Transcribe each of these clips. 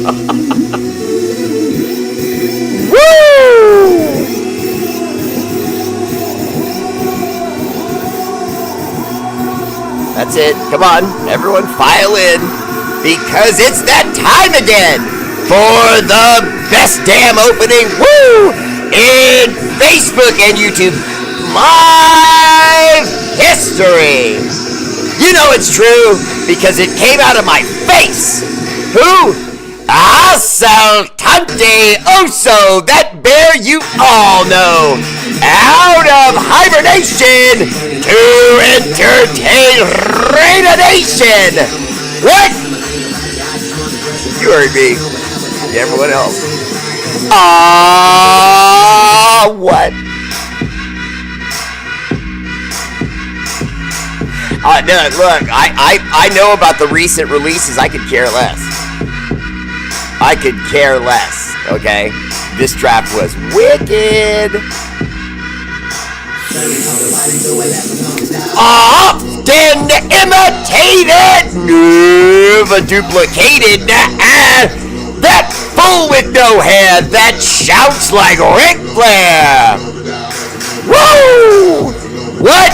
Woo! That's it. Come on, everyone file in, because it's that time again for the best damn opening, woo, in Facebook and YouTube live history. You know it's true because it came out of my face. Who? Asaltante Oso, that bear you all know, out of hibernation to entertain Raider Nation. What? You heard me. Everyone else. What? No, look, I know about the recent releases. I could care less. I could care less, okay? This draft was wicked. Often imitated, never duplicated. That fool with no hair that shouts like Ric Flair. Woo! What?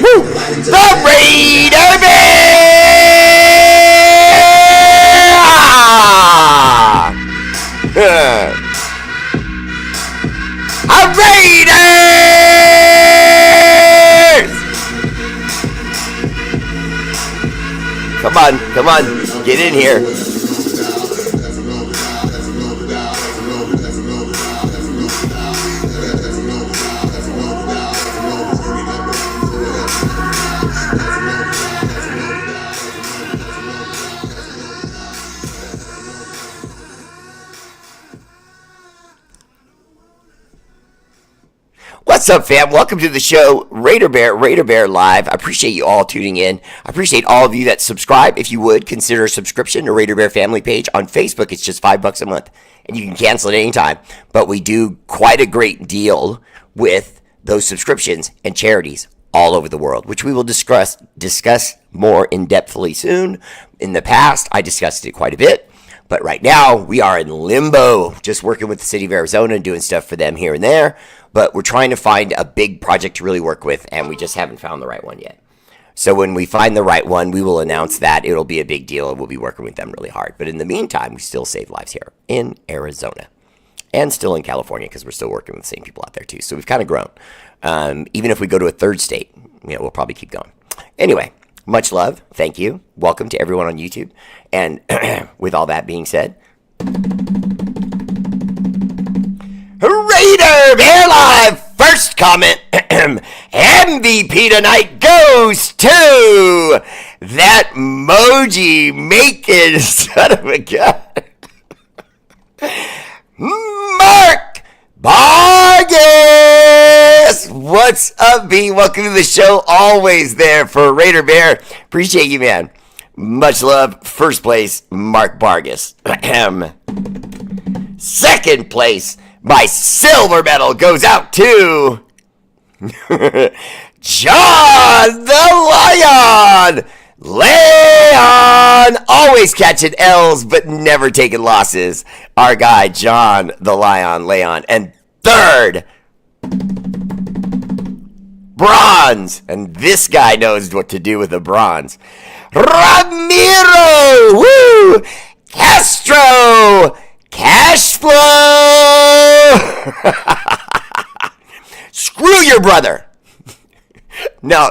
Woo! The R8RBEAR! Raiders! Come on, get in here. What's up, fam? Welcome to the show, R8RBEAR Live. I appreciate you all tuning in. I appreciate all of you that subscribe. If you would, consider a subscription to R8RBEAR Family Page. On Facebook, it's just $5 a month, and you can cancel it anytime. But we do quite a great deal with those subscriptions and charities all over the world, which we will discuss more in-depthly soon. In the past, I discussed it quite a bit. But right now, we are in limbo, just working with the city of Arizona and doing stuff for them here and there. But we're trying to find a big project to really work with, and we just haven't found the right one yet. So when we find the right one, we will announce that. It'll be a big deal, and we'll be working with them really hard. But in the meantime, we still save lives here in Arizona and still in California, because we're still working with the same people out there too. So we've kind of grown. Even if we go to a third state, we'll probably keep going. Anyway, much love. Thank you. Welcome to everyone on YouTube. And with all that being said, R8RBEAR Live! First comment, MVP tonight goes to that Moji making son of a gun, Mark Vargas! What's up, B? Welcome to the show. Always there for R8RBEAR. Appreciate you, man. Much love. First place, Mark Vargas. Second place, my silver medal goes out to John the Lion. Leon, always catching L's but never taking losses. Our guy, John the Lion, Leon. And third, bronze. And this guy knows what to do with a bronze. Ramiro, woo, Castro, cash flow. Screw your brother. No.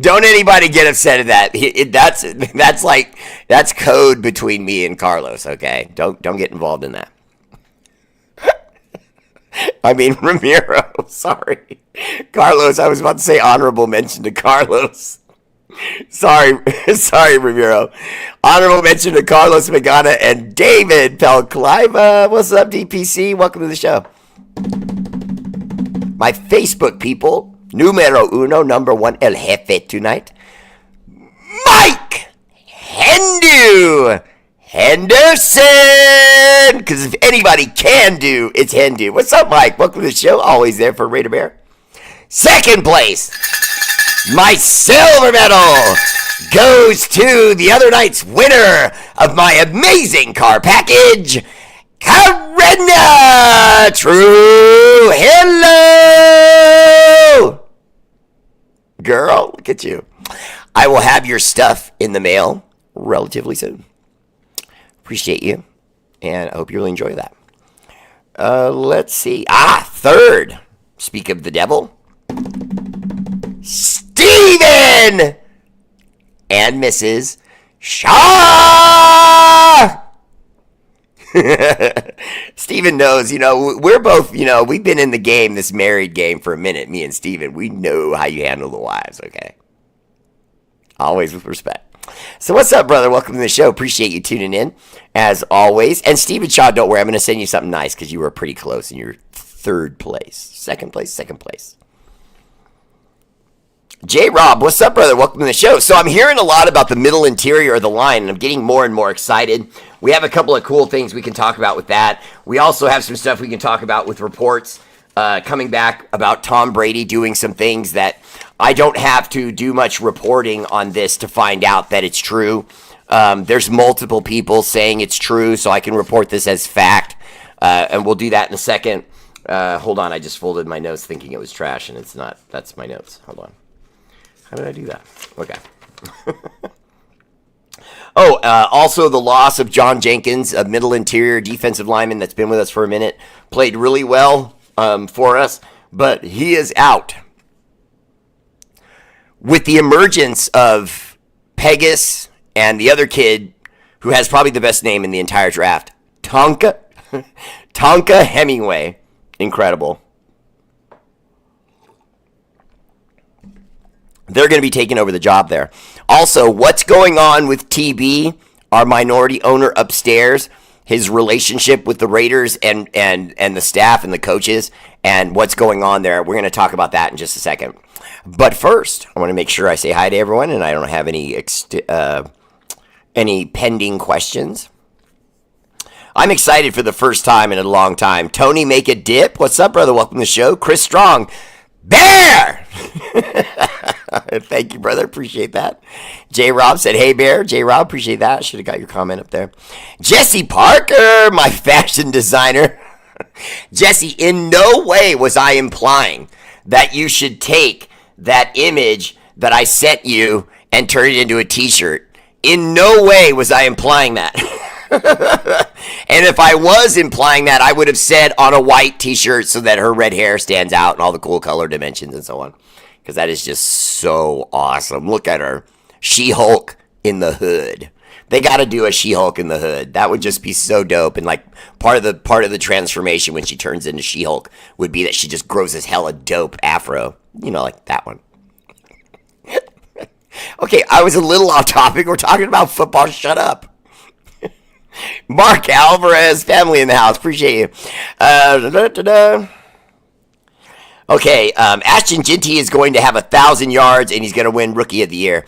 Don't anybody get upset at that. That's code between me and Carlos. Okay, don't get involved in that. I mean Ramiro. Sorry, Carlos. I was about to say honorable mention to Carlos. Sorry, Ramiro. Honorable mention to Carlos Magana and David Pelcliva. What's up, DPC? Welcome to the show. My Facebook people, numero uno, number one, El Jefe tonight, Mike Hendu Henderson. Because if anybody can do, it's Hendu. What's up, Mike? Welcome to the show. Always there for R8RBEAR. Second place, my silver medal, goes to the other night's winner of my amazing car package, Karina True. Hello! Girl, look at you. I will have your stuff in the mail relatively soon. Appreciate you, and I hope you really enjoy that. Let's see. Third. Speak of the devil. Steven! And Mrs. Shaw! Steven knows, we're both, we've been in the game, this married game, for a minute, me and Steven. We know how you handle the wives, okay? Always with respect. So what's up, brother? Welcome to the show. Appreciate you tuning in, as always. And Steven Shaw, don't worry, I'm going to send you something nice because you were pretty close in your third place. Second place. J. Rob, what's up, brother? Welcome to the show. So I'm hearing a lot about the middle interior of the line, and I'm getting more and more excited. We have a couple of cool things we can talk about with that. We also have some stuff we can talk about with reports coming back about Tom Brady doing some things that I don't have to do much reporting on this to find out that it's true. There's multiple people saying it's true, so I can report this as fact, and we'll do that in a second. Hold on, I just folded my notes thinking it was trash, and it's not. That's my notes. Hold on. How did I do that? Okay. Also the loss of John Jenkins, a middle interior defensive lineman that's been with us for a minute, played really well for us, but he is out. With the emergence of Pegas and the other kid who has probably the best name in the entire draft, Tonka Hemingway. Incredible. They're going to be taking over the job there. Also, what's going on with TB, our minority owner upstairs, his relationship with the Raiders and the staff and the coaches, and what's going on there? We're going to talk about that in just a second. But first, I want to make sure I say hi to everyone, and I don't have any pending questions. I'm excited for the first time in a long time. Tony Make a Dip, what's up, brother? Welcome to the show. Chris Strong, Bear! Thank you, brother. Appreciate that. J. Rob said, hey, Bear. J. Rob, appreciate that. Should have got your comment up there. Jesse Parker, my fashion designer. Jesse, in no way was I implying that you should take that image that I sent you and turn it into a t-shirt. In no way was I implying that. And if I was implying that, I would have said on a white t-shirt so that her red hair stands out and all the cool color dimensions and so on. Because that is just so awesome. Look at her. She-Hulk in the hood. They got to do a She-Hulk in the hood. That would just be so dope. And like part of the transformation when she turns into She-Hulk would be that she just grows this hella dope afro. Like that one. Okay, I was a little off topic. We're talking about football. Shut up. Mark Alvarez, family in the house. Appreciate you. Okay, Ashton Ginty is going to have 1,000 yards, and he's going to win Rookie of the Year.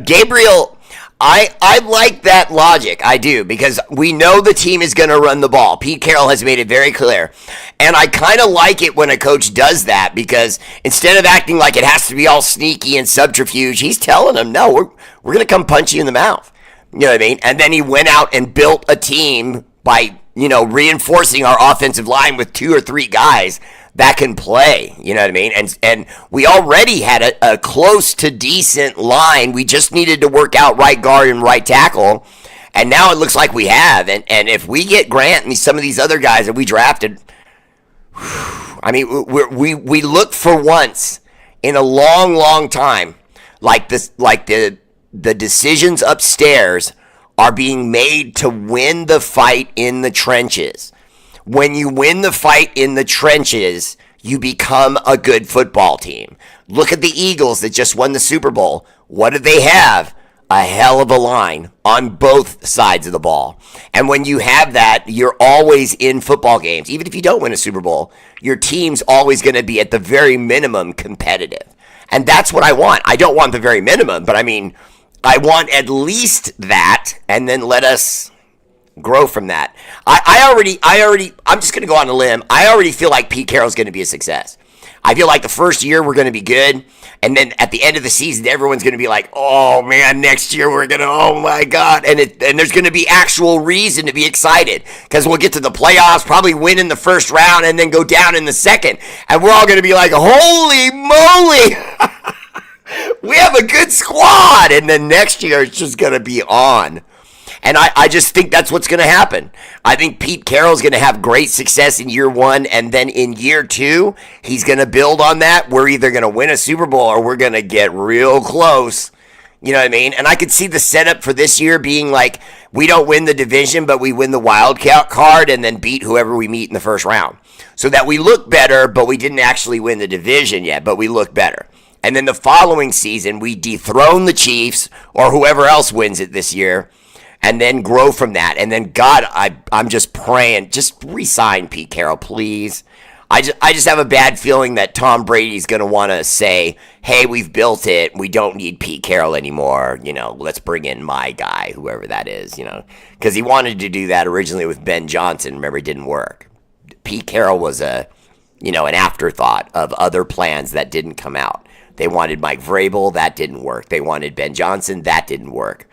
Gabriel, I like that logic. I do, because we know the team is going to run the ball. Pete Carroll has made it very clear. And I kind of like it when a coach does that, because instead of acting like it has to be all sneaky and subterfuge, he's telling them, no, we're going to come punch you in the mouth. You know what I mean? And then he went out and built a team by, reinforcing our offensive line with 2 or 3 guys that can play. You know what I mean? And we already had a close to decent line. We just needed to work out right guard and right tackle. And now it looks like we have. And if we get Grant and some of these other guys that we drafted, I mean, we look for once in a long, long time like this, like the decisions upstairs are being made to win the fight in the trenches. When you win the fight in the trenches, you become a good football team. Look at the Eagles that just won the Super Bowl. What did they have? A hell of a line on both sides of the ball. And when you have that, you're always in football games. Even if you don't win a Super Bowl, your team's always going to be at the very minimum competitive. And that's what I want. I don't want the very minimum, but I mean, I want at least that, and then let us grow from that. I'm just going to go on a limb. I already feel like Pete Carroll's going to be a success. I feel like the first year we're going to be good, and then at the end of the season, everyone's going to be like, "Oh man, next year we're going to, oh my god!" And there's going to be actual reason to be excited because we'll get to the playoffs, probably win in the first round, and then go down in the second, and we're all going to be like, "Holy moly!" We have a good squad, and then next year it's just going to be on. And I just think that's what's going to happen. I think Pete Carroll's going to have great success in year one, and then in year two, he's going to build on that. We're either going to win a Super Bowl or we're going to get real close. You know what I mean? And I could see the setup for this year being like, we don't win the division, but we win the wild card and then beat whoever we meet in the first round. So that we look better, but we didn't actually win the division yet, but we look better. And then the following season, we dethrone the Chiefs or whoever else wins it this year, and then grow from that. And then, God, I'm just praying, just re-sign Pete Carroll, please. I just have a bad feeling that Tom Brady's going to want to say, hey, we've built it. We don't need Pete Carroll anymore. Let's bring in my guy, whoever that is, because he wanted to do that originally with Ben Johnson. Remember, it didn't work. Pete Carroll was an afterthought of other plans that didn't come out. They wanted Mike Vrabel. That didn't work. They wanted Ben Johnson. That didn't work.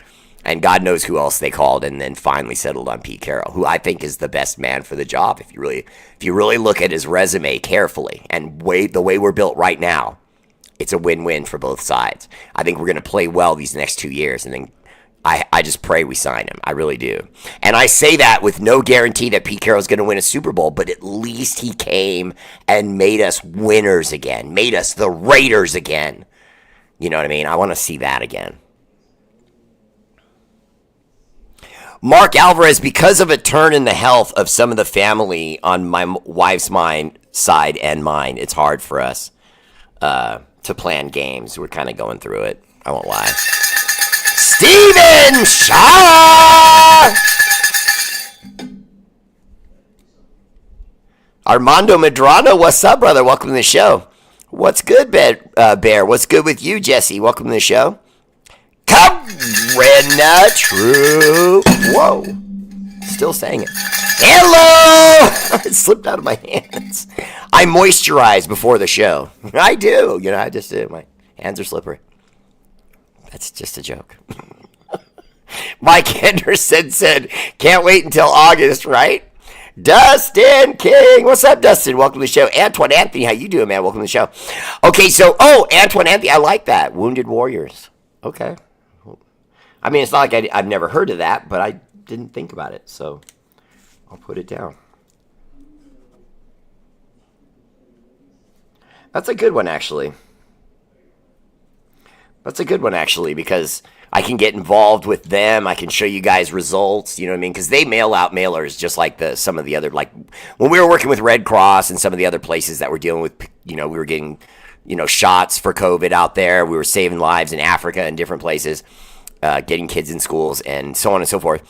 And God knows who else they called, and then finally settled on Pete Carroll, who I think is the best man for the job. If you really look at his resume carefully and the way we're built right now, it's a win-win for both sides. I think we're going to play well these next 2 years, and then I just pray we sign him. I really do. And I say that with no guarantee that Pete Carroll's going to win a Super Bowl, but at least he came and made us winners again, made us the Raiders again. You know what I mean? I want to see that again. Mark Alvarez, because of a turn in the health of some of the family on my wife's side and mine, it's hard for us to plan games. We're kind of going through it. I won't lie. Steven Shaw! Armando Medrano, what's up, brother? Welcome to the show. What's good, Bear? What's good with you, Jesse? Welcome to the show. Corinna True. Whoa. Still saying it. Hello! It slipped out of my hands. I moisturize before the show. I do. I just do. My hands are slippery. That's just a joke. Mike Henderson said, can't wait until August, right? Dustin King. What's up, Dustin? Welcome to the show. Antoine Anthony, how you doing, man? Welcome to the show. Okay, so, Antoine Anthony, I like that. Wounded Warriors. Okay. I mean, it's not like I've never heard of that, but I didn't think about it, so I'll put it down. That's a good one, actually. Because I can get involved with them. I can show you guys results, you know what I mean? Because they mail out mailers just like some of the other, like when we were working with Red Cross and some of the other places that we're dealing with, we were getting, shots for COVID out there. We were saving lives in Africa and different places. Getting kids in schools and so on and so forth.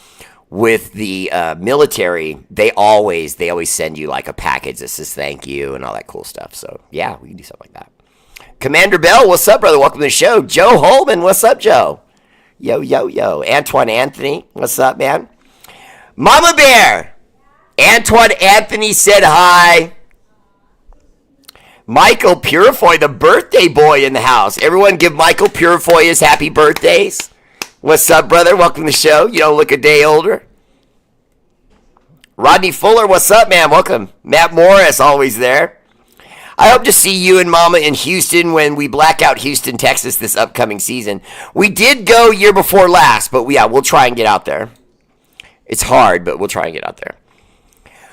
With the military, they always send you like a package that says thank you and all that cool stuff. So yeah, we can do something like that. Commander Bell, what's up, brother? Welcome to the show. Joe Holman, what's up, Joe? Yo. Antoine Anthony, what's up, man? Mama Bear, Antoine Anthony said hi. Michael Purifoy, the birthday boy in the house. Everyone give Michael Purifoy his happy birthdays. What's up, brother? Welcome to the show. You don't look a day older. Rodney Fuller, what's up, man? Welcome. Matt Morris, always there. I hope to see you and Mama in Houston when we black out Houston, Texas this upcoming season. We did go year before last, but we'll try and get out there. It's hard, but we'll try and get out there.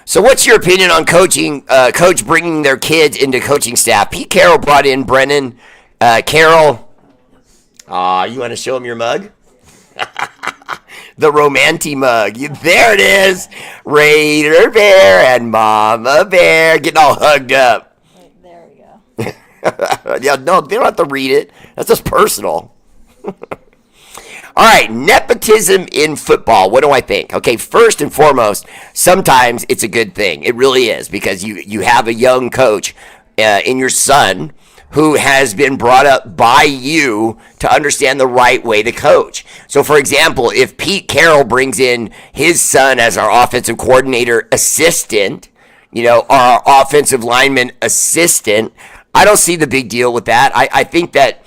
So what's your opinion on coach bringing their kids into coaching staff? Pete Carroll brought in Brennan Carroll. You want to show him your mug? The Romanti mug. There it is. Raider Bear and Mama Bear getting all hugged up. There we go. Yeah, no, they don't have to read it. That's just personal. All right, nepotism in football. What do I think? Okay, first and foremost, sometimes it's a good thing. It really is, because you have a young coach in your son who has been brought up by you to understand the right way to coach. So, for example, if Pete Carroll brings in his son as our offensive coordinator assistant, or our offensive lineman assistant, I don't see the big deal with that. I think that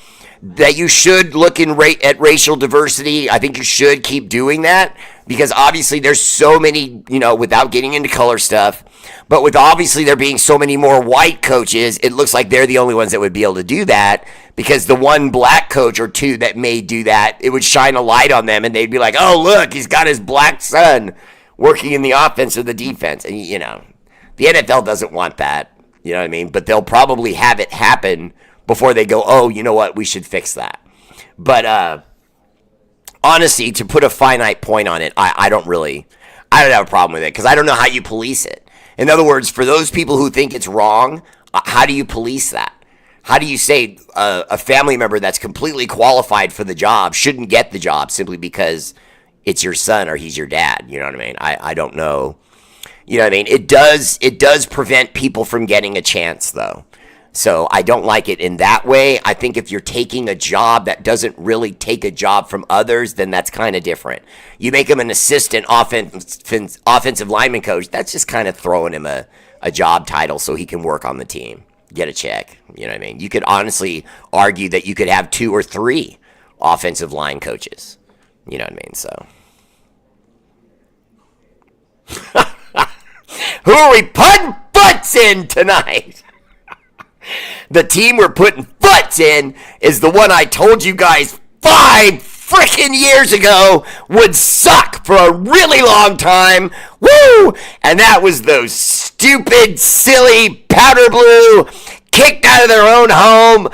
you should look at racial diversity. I think you should keep doing that because obviously there's so many, without getting into color stuff, but with obviously there being so many more white coaches, it looks like they're the only ones that would be able to do that because the one black coach or two that may do that, it would shine a light on them and they'd be like, oh, look, he's got his black son working in the offense or the defense. And, the NFL doesn't want that. You know what I mean? But they'll probably have it happen before they go, oh, you know what? We should fix that. But honestly, to put a finite point on it, I don't have a problem with it because I don't know how you police it. In other words, for those people who think it's wrong, how do you police that? How do you say a family member that's completely qualified for the job shouldn't get the job simply because it's your son or he's your dad? You know what I mean? I don't know. You know what I mean? It does prevent people from getting a chance, though. So I don't like it in that way. I think if you're taking a job that doesn't really take a job from others, then that's kind of different. You make him an assistant offensive lineman coach, that's just kind of throwing him a job title so he can work on the team, get a check. You know what I mean? You could honestly argue that you could have 2 or 3 offensive line coaches. You know what I mean? So who are we putting butts in tonight? The team we're putting butts in is the one I told you guys 5 freaking years ago would suck for a really long time. Woo! And that was those stupid, silly, powder blue, kicked out of their own home.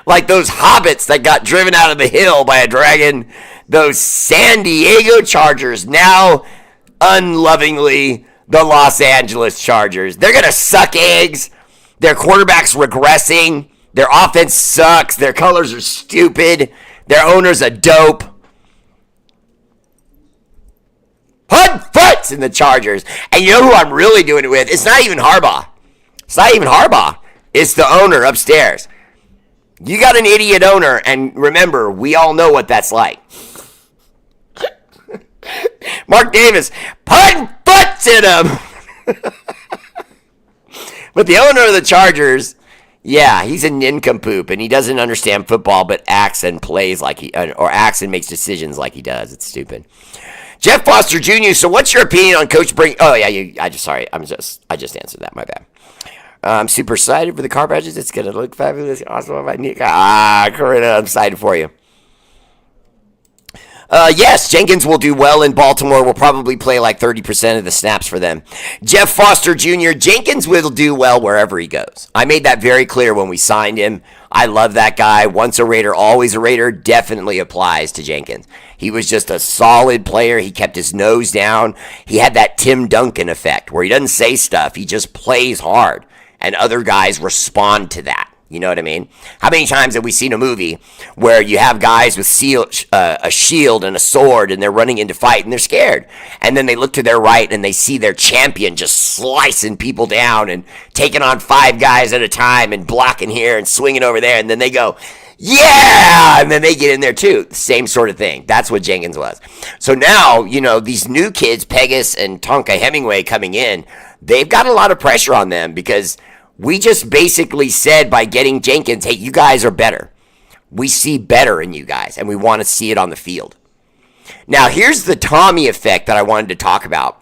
Like those hobbits that got driven out of the hill by a dragon. Those San Diego Chargers, now unlovingly the Los Angeles Chargers. They're going to suck eggs. Their quarterback's regressing. Their offense sucks. Their colors are stupid. Their owner's a dope. Put butts in the Chargers. And you know who I'm really doing it with? It's not even Harbaugh. It's the owner upstairs. You got an idiot owner, and remember, we all know what that's like. Mark Davis, put butts in him. But the owner of the Chargers, yeah, he's a nincompoop, and he doesn't understand football, but acts and plays like acts and makes decisions like he does. It's stupid. Jeff Foster Jr., so what's your opinion on Coach Brink? Oh, yeah, I just answered that, my bad. I'm super excited for the car badges. It's going to look fabulous. Awesome. Corinna, I'm excited for you. Yes, Jenkins will do well in Baltimore. Will probably play like 30% of the snaps for them. Jeff Foster Jr., Jenkins will do well wherever he goes. I made that very clear when we signed him. I love that guy. Once a Raider, always a Raider. Definitely applies to Jenkins. He was just a solid player. He kept his nose down. He had that Tim Duncan effect where he doesn't say stuff. He just plays hard. And other guys respond to that. You know what I mean? How many times have we seen a movie where you have guys with a shield and a sword and they're running into fight and they're scared? And then they look to their right and they see their champion just slicing people down and taking on 5 guys at a time and blocking here and swinging over there. And then they go, yeah! And then they get in there too. Same sort of thing. That's what Jenkins was. So now, these new kids, Pegas and Tonka Hemingway coming in, they've got a lot of pressure on them because we just basically said by getting Jenkins, hey, you guys are better. We see better in you guys, and we want to see it on the field. Now, here's the Tommy effect that I wanted to talk about.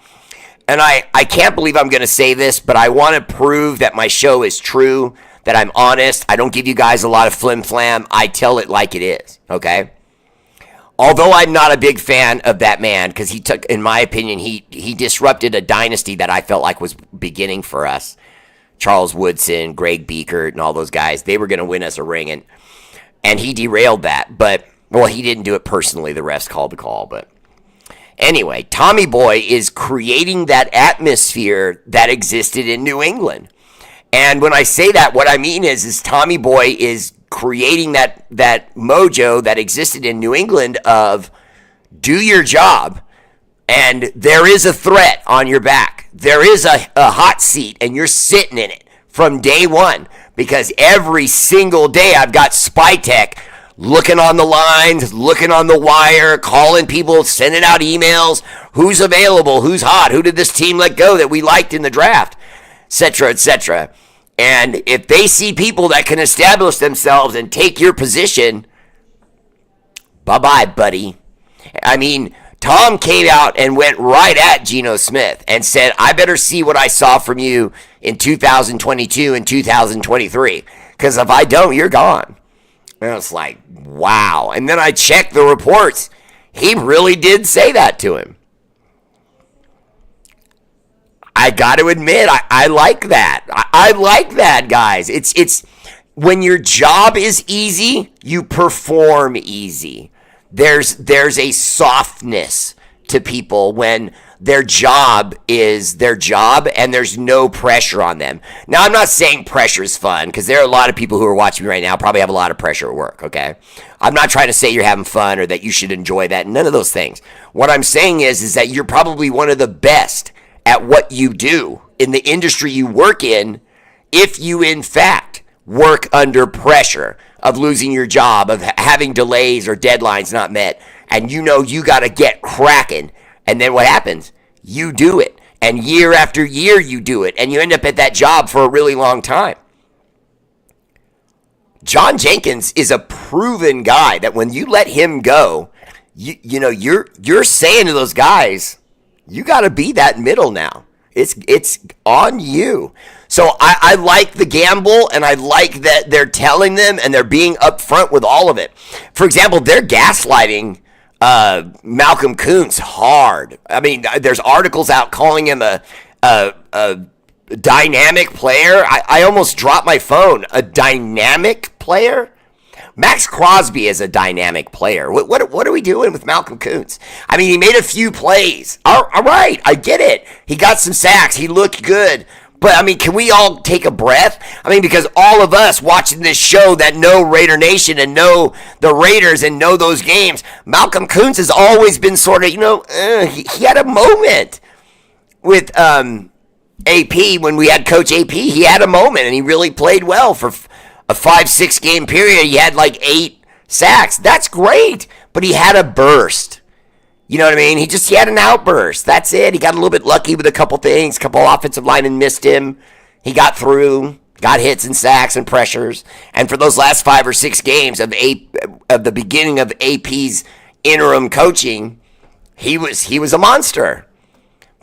And I can't believe I'm going to say this, but I want to prove that my show is true, that I'm honest. I don't give you guys a lot of flim-flam. I tell it like it is, okay? Although I'm not a big fan of that man, because he took, in my opinion, he disrupted a dynasty that I felt like was beginning for us. Charles Woodson, Greg Beekert, and all those guys, they were going to win us a ring, and he derailed that. But, well, he didn't do it personally. The refs called the call. But anyway, Tommy Boy is creating that atmosphere that existed in New England. And when I say that, what I mean is Tommy Boy is creating that mojo that existed in New England of do your job, and there is a threat on your back. There is a hot seat, and you're sitting in it from day one because every single day I've got Spy Tech looking on the lines, looking on the wire, calling people, sending out emails, who's available, who's hot, who did this team let go that we liked in the draft, etc., etc. And if they see people that can establish themselves and take your position, bye-bye, buddy. I mean, Tom came out and went right at Geno Smith and said, I better see what I saw from you in 2022 and 2023. Because if I don't, you're gone. And I was like, wow. And then I checked the reports. He really did say that to him. I got to admit, I like that. I like that, guys. It's when your job is easy, you perform easy. There's a softness to people when their job is their job and there's no pressure on them. Now, I'm not saying pressure is fun, because there are a lot of people who are watching me right now probably have a lot of pressure at work, okay? I'm not trying to say you're having fun or that you should enjoy that. None of those things. What I'm saying is that you're probably one of the best at what you do in the industry you work in if you, in fact, work under pressure of losing your job, of having delays or deadlines not met, and you know you got to get cracking. And then what happens? You do it. And year after year you do it. And you end up at that job for a really long time. John Jenkins is a proven guy that when you let him go, you're saying to those guys, you got to be that middle now. It's on you. So I like the gamble, and I like that they're telling them and they're being upfront with all of it. For example, they're gaslighting Malcolm Kuntz hard. I mean, there's articles out calling him a dynamic player. I almost dropped my phone. A dynamic player? Max Crosby is a dynamic player. What are we doing with Malcolm Kuntz? I mean, he made a few plays. All right, I get it. He got some sacks. He looked good. But, I mean, can we all take a breath? I mean, because all of us watching this show that know Raider Nation and know the Raiders and know those games, Malcolm Kuntz has always been sort of, he had a moment with AP when we had Coach AP. He had a moment, and he really played well for a 5-6 game period. He had like 8 sacks. That's great, but he had a burst. You know what I mean? He had an outburst. That's it. He got a little bit lucky with a couple things. A couple offensive linemen missed him. He got through, got hits and sacks and pressures. And for those last 5 or 6 games of the beginning of AP's interim coaching, he was a monster.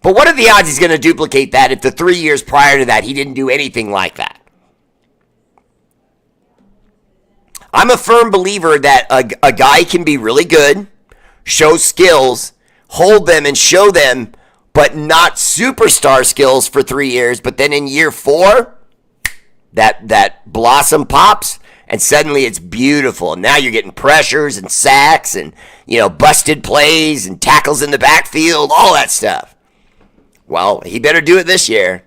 But what are the odds he's going to duplicate that if the 3 years prior to that he didn't do anything like that? I'm a firm believer that a guy can be really good, show skills, hold them and show them, but not superstar skills for 3 years. But then in year 4, that blossom pops, and suddenly it's beautiful. And now you're getting pressures and sacks and busted plays and tackles in the backfield, all that stuff. Well, he better do it this year.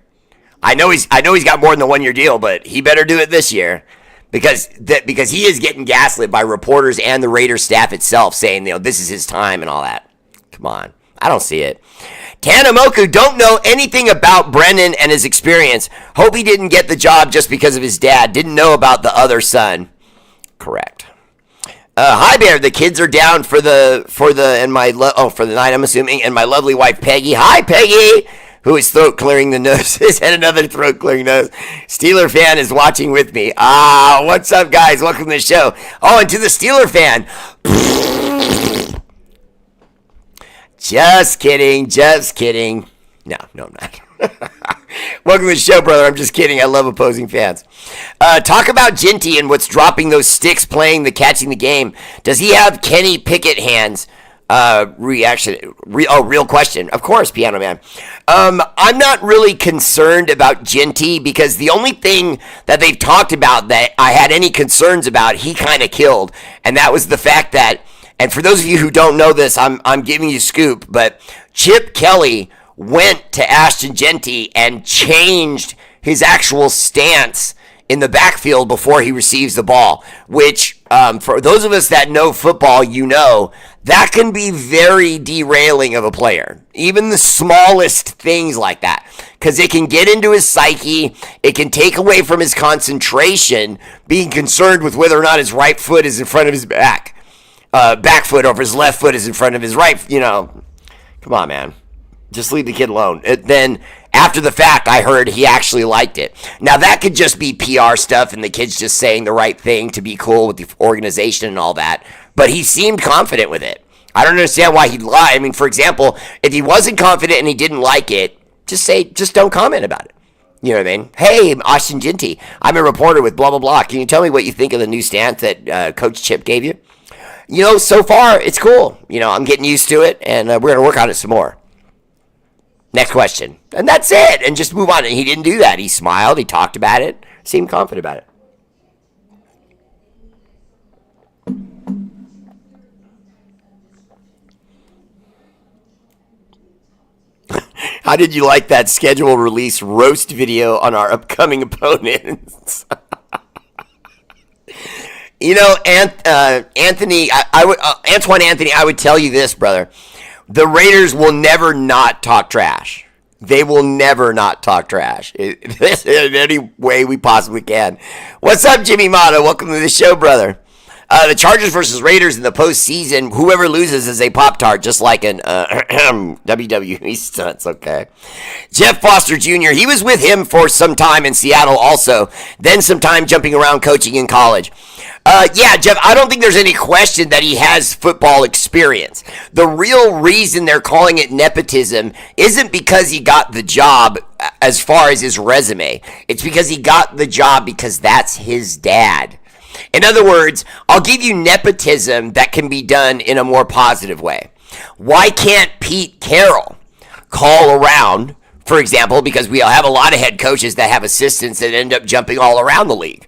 I know he's got more than the 1 year deal, but he better do it this year. Because he is getting gaslit by reporters and the Raiders staff itself saying, this is his time and all that. Come on. I don't see it. Tanamoku, don't know anything about Brennan and his experience. Hope he didn't get the job just because of his dad. Didn't know about the other son. Correct. Hi, Bear. The kids are down for the night, I'm assuming, and my lovely wife, Peggy. Hi, Peggy. Who is throat clearing the nose? Has had another throat clearing nose. Steeler fan is watching with me. What's up, guys? Welcome to the show. Oh, and to the Steeler fan. Just kidding. No, I'm not. Welcome to the show, brother. I'm just kidding. I love opposing fans. Talk about Ginty and what's dropping those sticks playing the catching the game. Does he have Kenny Pickett hands? Real question. Of course, Piano Man. I'm not really concerned about Ginty because the only thing that they've talked about that I had any concerns about, he kind of killed. And that was the fact that, and for those of you who don't know this, I'm giving you scoop, but Chip Kelly went to Ashton Ginty and changed his actual stance in the backfield before he receives the ball, which for those of us that know football, that can be very derailing of a player. Even the smallest things like that, because it can get into his psyche. It can take away from his concentration, being concerned with whether or not his right foot is in front of his back foot, or if his left foot is in front of his right. Come on, man. Just leave the kid alone. Then After the fact, I heard he actually liked it. Now, that could just be PR stuff and the kid's just saying the right thing to be cool with the organization and all that. But he seemed confident with it. I don't understand why he'd lie. I mean, for example, if he wasn't confident and he didn't like it, just don't comment about it. You know what I mean? Hey, Austin Ginty, I'm a reporter with blah, blah, blah. Can you tell me what you think of the new stance that Coach Chip gave you? You know, so far, it's cool. You know, I'm getting used to it, and we're going to work on it some more. Next question. And that's it. And just move on. And he didn't do that. He smiled. He talked about it. Seemed confident about it. How did you like that schedule release roast video on our upcoming opponents? You know, Anthony, Antoine Anthony, I would tell you this, brother. The Raiders will never not talk trash. They will never not talk trash in any way we possibly can. What's up, Jimmy Mata? Welcome to the show, brother. The Chargers versus Raiders in the postseason, whoever loses is a Pop-Tart, just like an WWE stunts, okay. Jeff Foster Jr., he was with him for some time in Seattle also, then some time jumping around coaching in college. Yeah, Jeff, I don't think there's any question that he has football experience. The real reason they're calling it nepotism isn't because he got the job as far as his resume. It's because he got the job because that's his dad. In other words, I'll give you nepotism that can be done in a more positive way. Why can't Pete Carroll call around, for example, because we have a lot of head coaches that have assistants that end up jumping all around the league.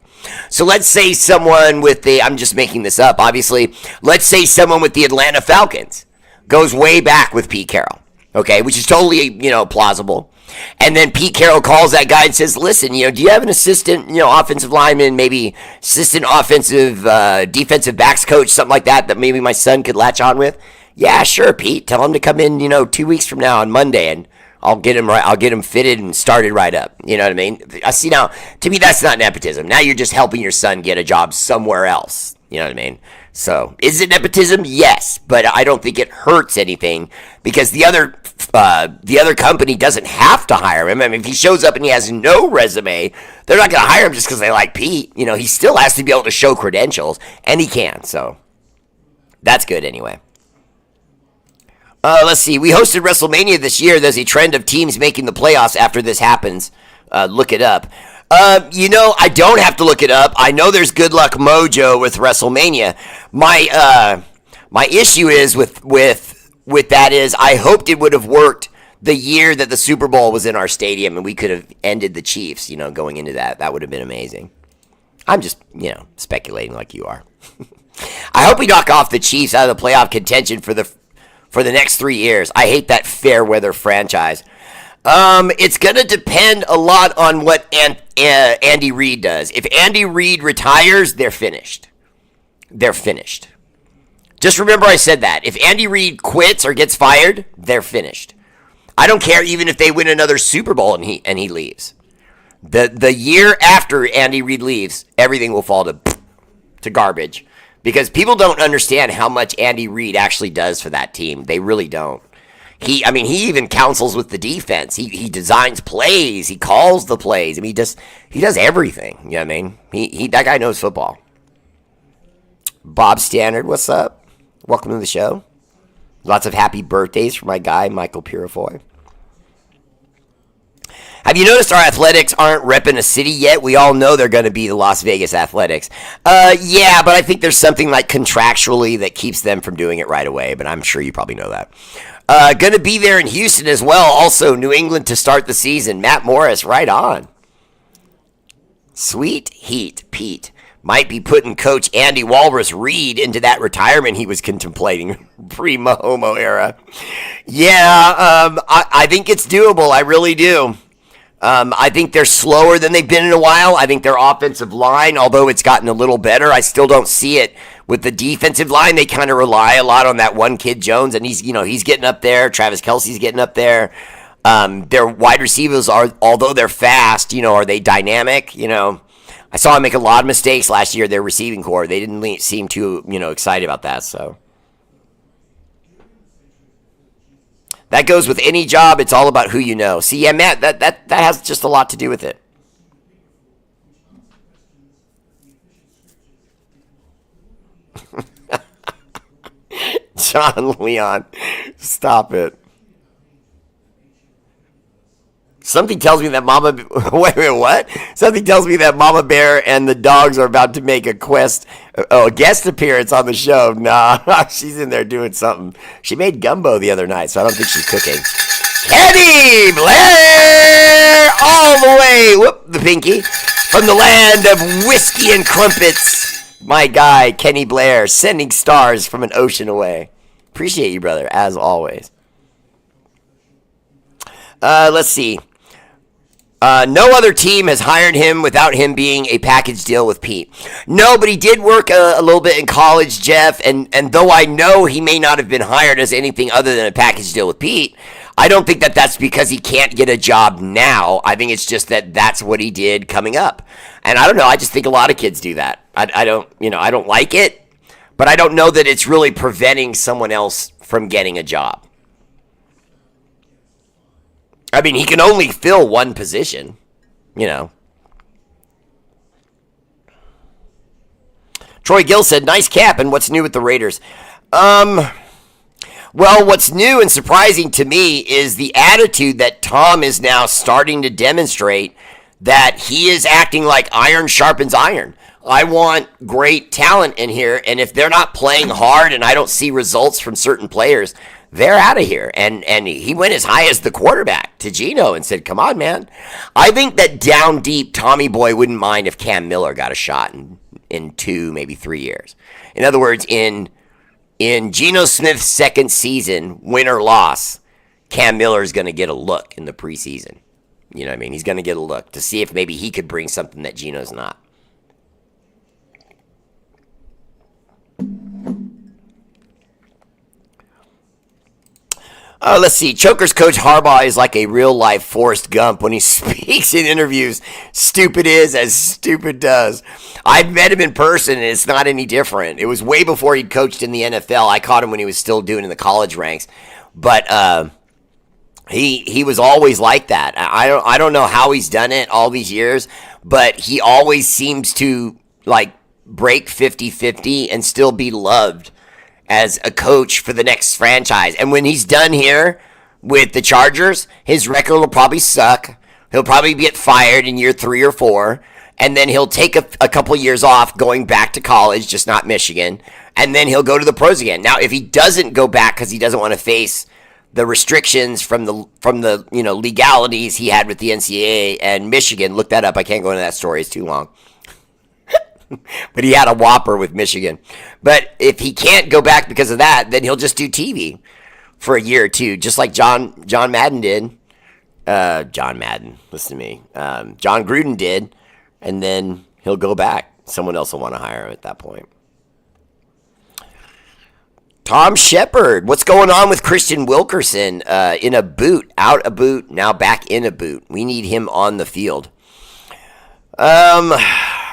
So let's say someone with I'm just making this up, obviously. Let's say someone with the Atlanta Falcons goes way back with Pete Carroll, okay, which is totally, plausible. And then Pete Carroll calls that guy and says, listen, do you have an assistant, offensive lineman, maybe assistant offensive, defensive backs coach, something like that maybe my son could latch on with? Yeah, sure, Pete. Tell him to come in, 2 weeks from now on Monday, and I'll get him fitted and started right up. You know what I mean? I see now, to me, that's not nepotism. Now you're just helping your son get a job somewhere else. You know what I mean? So, is it nepotism? Yes, but I don't think it hurts anything because the other company doesn't have to hire him. I mean, if he shows up and he has no resume, they're not going to hire him just because they like Pete. He still has to be able to show credentials, and he can. So, that's good anyway. Let's see. We hosted WrestleMania this year. There's a trend of teams making the playoffs after this happens. Look it up. I don't have to look it up. I know there's good luck mojo with WrestleMania. My issue is with that is I hoped it would have worked the year that the Super Bowl was in our stadium and we could have ended the Chiefs, going into that. That would have been amazing. I'm just, speculating like you are. I hope we knock off the Chiefs out of the playoff contention for the next 3 years. I hate that fair weather franchise. It's going to depend a lot on what Andy Reid does. If Andy Reid retires, they're finished. They're finished. Just remember I said that. If Andy Reid quits or gets fired, they're finished. I don't care even if they win another Super Bowl and he leaves. The year after Andy Reid leaves, everything will fall to garbage. Because people don't understand how much Andy Reid actually does for that team. They really don't. He even counsels with the defense. He designs plays. He calls the plays. He does everything. You know what I mean? That guy knows football. Bob Stannard, what's up? Welcome to the show. Lots of happy birthdays for my guy, Michael Purifoy. Have you noticed our Athletics aren't repping a city yet? We all know they're going to be the Las Vegas Athletics. Yeah, but I think there's something like contractually that keeps them from doing it right away, but I'm sure you probably know that. Going to be there in Houston as well. Also, New England to start the season. Matt Morris, right on. Sweet Heat Pete might be putting Coach Andy Walrus Reed into that retirement he was contemplating pre-Mahomo era. Yeah, I think it's doable. I really do. I think they're slower than they've been in a while. I think their offensive line, although it's gotten a little better, I still don't see it. With the defensive line, they kind of rely a lot on that one kid, Jones, and he's getting up there. Travis Kelce's getting up there. Their wide receivers although they're fast, are they dynamic? I saw them make a lot of mistakes last year, their receiving core. They didn't seem too, excited about that, so. That goes with any job. It's all about who you know. See, yeah, Matt, that has just a lot to do with it. John Leon, stop it. Something tells me that Mama... Wait a minute, what? Something tells me that Mama Bear and the dogs are about to make a guest appearance on the show. Nah, she's in there doing something. She made gumbo the other night, so I don't think she's cooking. Kenny Blair! All the way, the pinky, from the land of whiskey and crumpets. My guy, Kenny Blair, sending stars from an ocean away. Appreciate you, brother, as always. Let's see. No other team has hired him without him being a package deal with Pete. No, but he did work a little bit in college, Jeff, and though I know he may not have been hired as anything other than a package deal with Pete, I don't think that that's because he can't get a job now. I think it's just that that's what he did coming up. And I don't know, I just think a lot of kids do that. I don't like it, but I don't know that it's really preventing someone else from getting a job. I mean, he can only fill one position, Troy Gill said, nice cap, and what's new with the Raiders? Well, what's new and surprising to me is the attitude that Tom is now starting to demonstrate, that he is acting like iron sharpens iron. I want great talent in here, and if they're not playing hard and I don't see results from certain players, they're out of here. And he went as high as the quarterback to Geno and said, come on, man. I think that down deep, Tommy Boy wouldn't mind if Cam Miller got a shot in 2, maybe 3 years. In other words, in Geno Smith's second season, win or loss, Cam Miller is going to get a look in the preseason. You know what I mean? He's going to get a look to see if maybe he could bring something that Geno's not. Let's see. Chokers coach Harbaugh is like a real-life Forrest Gump when he speaks in interviews. Stupid is as stupid does. I've met him in person, and it's not any different. It was way before he'd coached in the NFL. I caught him when he was still doing in the college ranks. But he was always like that. I don't know how he's done it all these years, but he always seems to, break 50-50 and still be loved as a coach for the next franchise. And when he's done here with the Chargers, his record will probably suck. He'll probably get fired in year 3 or 4. And then he'll take a couple years off going back to college, just not Michigan. And then he'll go to the pros again. Now, if he doesn't go back because he doesn't want to face the restrictions from the legalities he had with the NCAA and Michigan, look that up. I can't go into that story. It's too long. But he had a whopper with Michigan. But if he can't go back because of that, then he'll just do TV for a year or two, just like John Madden did. John Madden, listen to me. John Gruden did, and then he'll go back. Someone else will want to hire him at that point. Tom Shepard, what's going on with Christian Wilkerson? In a boot, out a boot, now back in a boot. We need him on the field.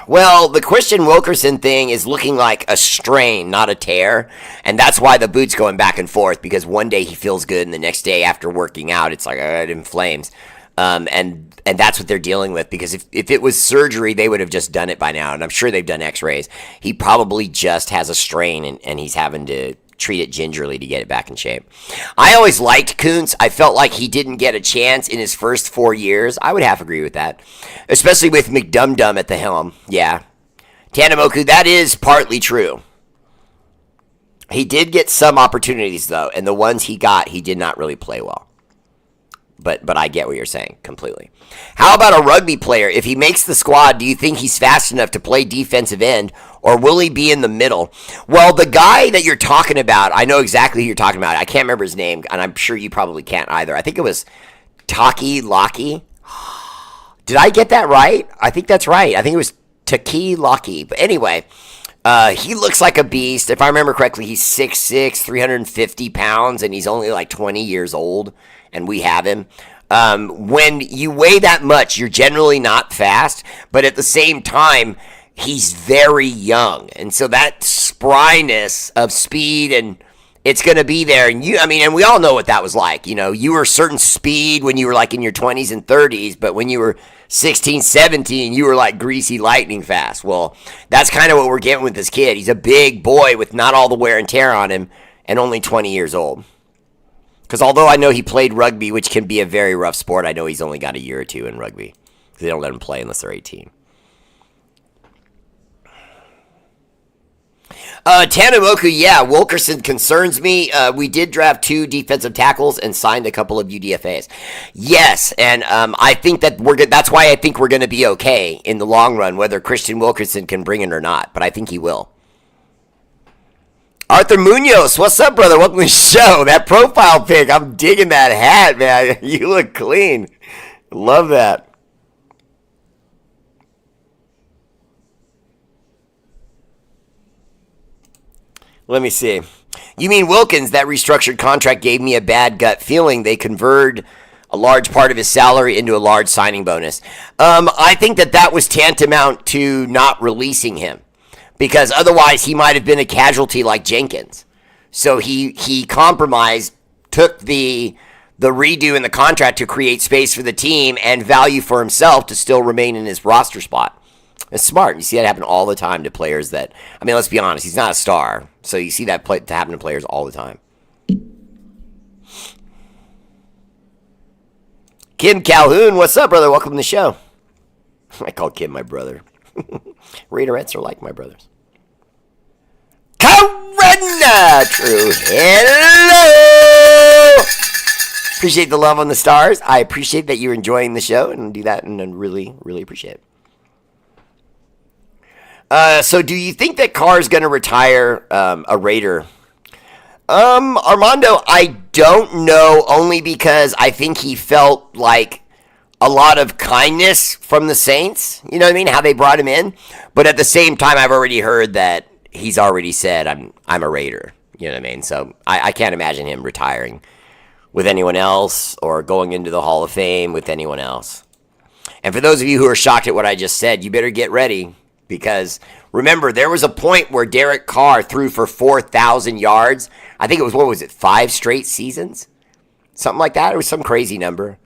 Well, the Christian Wilkerson thing is looking like a strain, not a tear. And that's why the boot's going back and forth, because one day he feels good and the next day after working out, it's like it inflames. And that's what they're dealing with, because if it was surgery, they would have just done it by now. And I'm sure they've done x-rays. He probably just has a strain and he's having to treat it gingerly to get it back in shape. I always liked Kuntz. I felt like he didn't get a chance in his first 4 years. I would half agree with that, especially with McDumdum at the helm. Yeah. Tanamoku, that is partly true. He did get some opportunities, though, and the ones he got, he did not really play well. But I get what you're saying completely. How about a rugby player? If he makes the squad, do you think he's fast enough to play defensive end, or will he be in the middle? Well, the guy that you're talking about, I know exactly who you're talking about. I can't remember his name, and I'm sure you probably can't either. I think it was Taki Laki. Did I get that right? I think that's right. I think it was Taki Laki. But anyway, he looks like a beast. If I remember correctly, he's 6'6", 350 pounds, and he's only like 20 years old. And we have him. When you weigh that much, you're generally not fast, but at the same time, he's very young. And so that spryness of speed It's going to be there. And and we all know what that was like. You were a certain speed when you were like in your 20s and 30s, but when you were 16, 17, you were like greasy lightning fast. Well, that's kind of what we're getting with this kid. He's a big boy with not all the wear and tear on him and only 20 years old. Because although I know he played rugby, which can be a very rough sport, I know he's only got a year or two in rugby. They don't let him play unless they're 18. Tanamoku, yeah, Wilkerson concerns me. We did draft 2 defensive tackles and signed a couple of UDFAs. Yes, and I think that that's why I think we're going to be okay in the long run, whether Christian Wilkerson can bring it or not, but I think he will. Arthur Munoz, what's up, brother? Welcome to the show. That profile pic, I'm digging that hat, man. You look clean. Love that. Let me see. You mean Wilkins? That restructured contract gave me a bad gut feeling. They converted a large part of his salary into a large signing bonus. I think that was tantamount to not releasing him, because otherwise he might have been a casualty like Jenkins. So he compromised, took the redo in the contract to create space for the team and value for himself to still remain in his roster spot. It's smart. You see that happen all the time to players that, let's be honest, he's not a star. So you see that happen to players all the time. Kim Calhoun, what's up, brother? Welcome to the show. I call Kim my brother. Raiderettes are like my brothers. Corona! True. Hello! Appreciate the love on the stars. I appreciate that you're enjoying the show and do that, and really, really appreciate it. So do you think that Carr's going to retire a Raider? Armando, I don't know, only because I think he felt like a lot of kindness from the Saints. You know what I mean? How they brought him in. But at the same time, I've already heard that he's already said, I'm a Raider. You know what I mean? So I can't imagine him retiring with anyone else or going into the Hall of Fame with anyone else. And for those of you who are shocked at what I just said, you better get ready. Because remember, there was a point where Derek Carr threw for 4,000 yards. I think it was, 5 straight seasons? Something like that. It was some crazy number.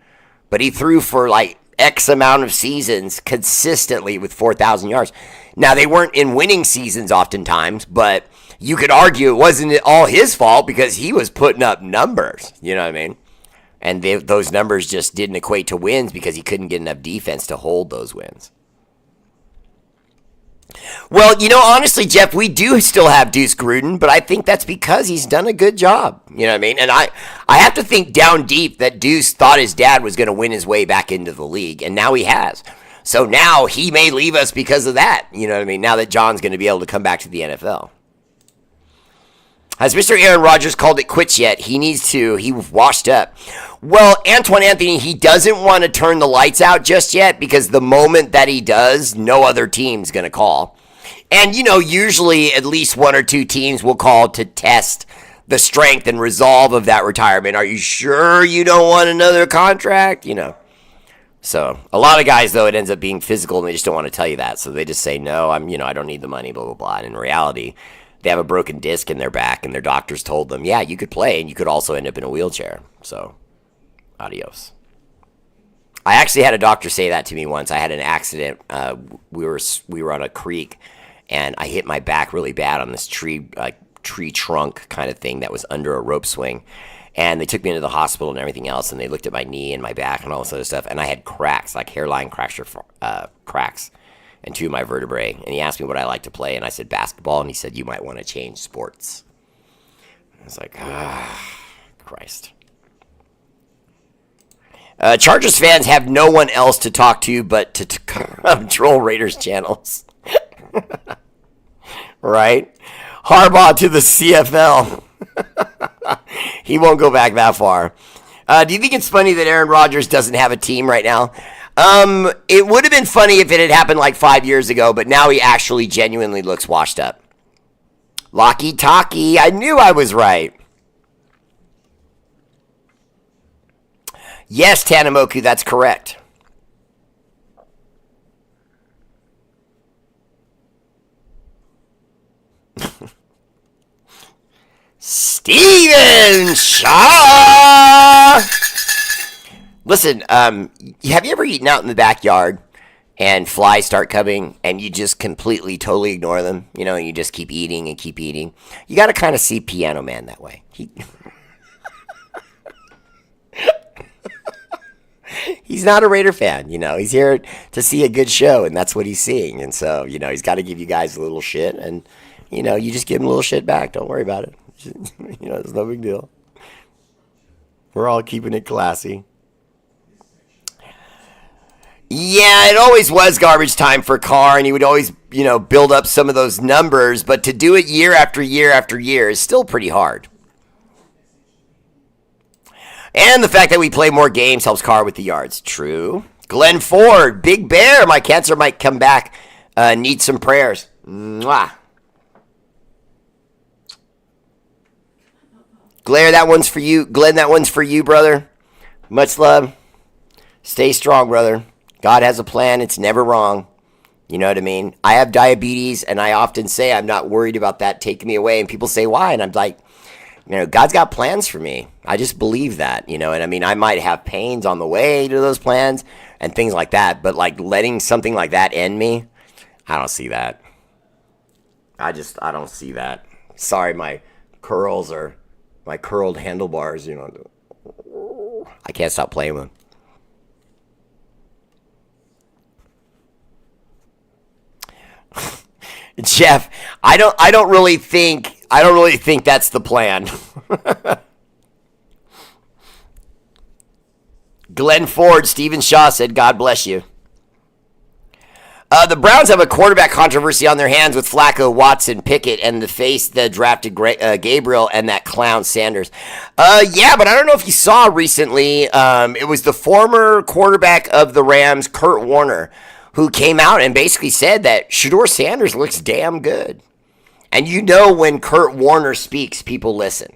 But he threw for like X amount of seasons consistently with 4,000 yards. Now, they weren't in winning seasons oftentimes, but you could argue it wasn't all his fault because he was putting up numbers. You know what I mean? And those numbers just didn't equate to wins because he couldn't get enough defense to hold those wins. Well, honestly, Jeff, we do still have Deuce Gruden, but I think that's because he's done a good job. You know what I mean? And I have to think down deep that Deuce thought his dad was going to win his way back into the league, and now he has. So now he may leave us because of that. You know what I mean? Now that John's going to be able to come back to the NFL. Has Mr. Aaron Rodgers called it quits yet? He needs to. He washed up. Well, Antoine Anthony, he doesn't want to turn the lights out just yet because the moment that he does, no other team's going to call. And, usually at least 1 or 2 teams will call to test the strength and resolve of that retirement. Are you sure you don't want another contract? So a lot of guys, though, it ends up being physical and they just don't want to tell you that. So they just say, no, I don't need the money, blah, blah, blah. And in reality, they have a broken disc in their back and their doctors told them, yeah, you could play and you could also end up in a wheelchair. So, adios. I actually had a doctor say that to me once. I had an accident. We were on a creek and I hit my back really bad on this tree trunk kind of thing that was under a rope swing. And they took me into the hospital and everything else, and they looked at my knee and my back and all this other stuff, and I had cracks, like hairline cracks in 2 of my vertebrae. And he asked me what I like to play, and I said basketball, and he said, you might want to change sports. I was like, Christ. Chargers fans have no one else to talk to but to control Raiders channels. Right? Harbaugh to the CFL. He won't go back that far. Do you think it's funny that Aaron Rodgers doesn't have a team right now? It would have been funny if it had happened like 5 years ago, but now he actually genuinely looks washed up. Locky talkie, I knew I was right. Yes, Tanamoku, that's correct. Steven Shaw. Listen, have you ever eaten out in the backyard and flies start coming and you just completely, totally ignore them? You know, and you just keep eating and keep eating. You got to kind of see Piano Man that way. He's not a Raider fan, you know. He's here to see a good show, and that's what he's seeing. And so, you know, he's got to give you guys a little shit, and, you know, you just give him a little shit back. Don't worry about it. You know, it's no big deal. We're all keeping it classy. Yeah, it always was garbage time for Carr, and he would always, you know, build up some of those numbers, but to do it year after year after year is still pretty hard. And the fact that we play more games helps Carr with the yards. True. Glenn Ford, Big Bear, my cancer might come back. Need some prayers. Mwah. Glare, that one's for you. Glenn, that one's for you, brother. Much love. Stay strong, brother. God has a plan. It's never wrong. You know what I mean? I have diabetes, and I often say I'm not worried about that taking me away. And people say, why? And I'm like, you know, God's got plans for me. I just believe that, you know. And I mean, I might have pains on the way to those plans and things like that. But like letting something like that end me, I don't see that. I don't see that. Sorry, my curls are my curled handlebars, you know. I can't stop playing with them. Jeff, I don't really think that's the plan. Glenn Ford, Stephen Shaw said, God bless you. The Browns have a quarterback controversy on their hands with Flacco, Watson, Pickett, and the drafted Gabriel and that clown Sanders. Yeah, but I don't know if you saw recently, it was the former quarterback of the Rams, Kurt Warner, who came out and basically said that Shedeur Sanders looks damn good. And you know when Kurt Warner speaks, people listen.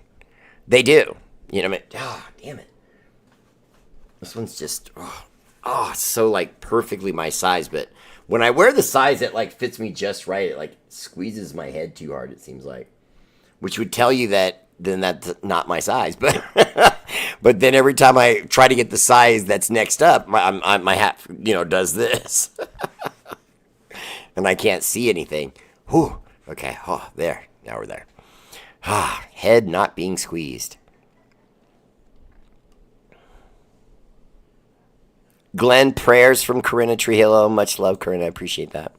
They do. You know what I mean? Oh, damn it. This one's just, it's so like perfectly my size. But when I wear the size that like fits me just right, it like squeezes my head too hard, it seems like. Which would tell you that then that's not my size. But but then every time I try to get the size that's next up, my hat, you know, does this. And I can't see anything. Whew. Okay. Oh, there. Now we're there. Head not being squeezed. Glenn, prayers from Corinna Trujillo. Much love, Corinna. I appreciate that.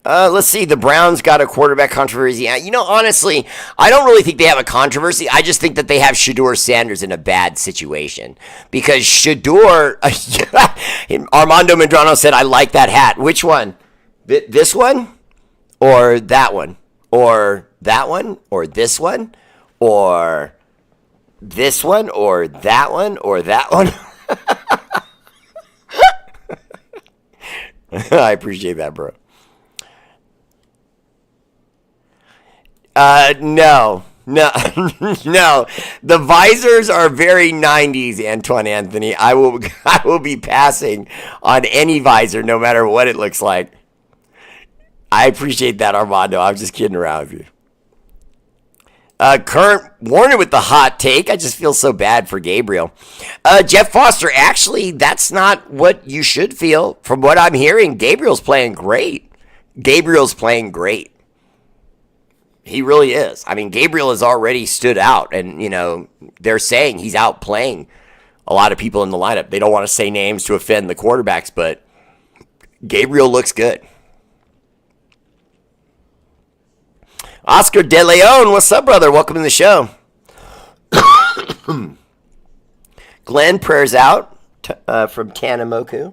Let's see. The Browns got a quarterback controversy. You know, honestly, I don't really think they have a controversy. I just think that they have Shedeur Sanders in a bad situation. Because Shedeur, Armando Medrano said, I like that hat. Which one? This one? Or that one? Or that one? Or this one? Or this one? Or that one? Or that one? I appreciate that, bro. No. No. The visors are very 90s, Antoine Anthony. I will be passing on any visor, no matter what it looks like. I appreciate that, Armando. I'm just kidding around with you. Current Warner with the hot take. I just feel so bad for Gabriel. Jeff Foster, actually, that's not what you should feel. From what I'm hearing, Gabriel's playing great. He really is. I mean, Gabriel has already stood out, and, you know, they're saying he's outplaying a lot of people in the lineup. They don't want to say names to offend the quarterbacks, but Gabriel looks good. Oscar De Leon, what's up, brother? Welcome to the show. Glenn, prayers out from Tanamoku.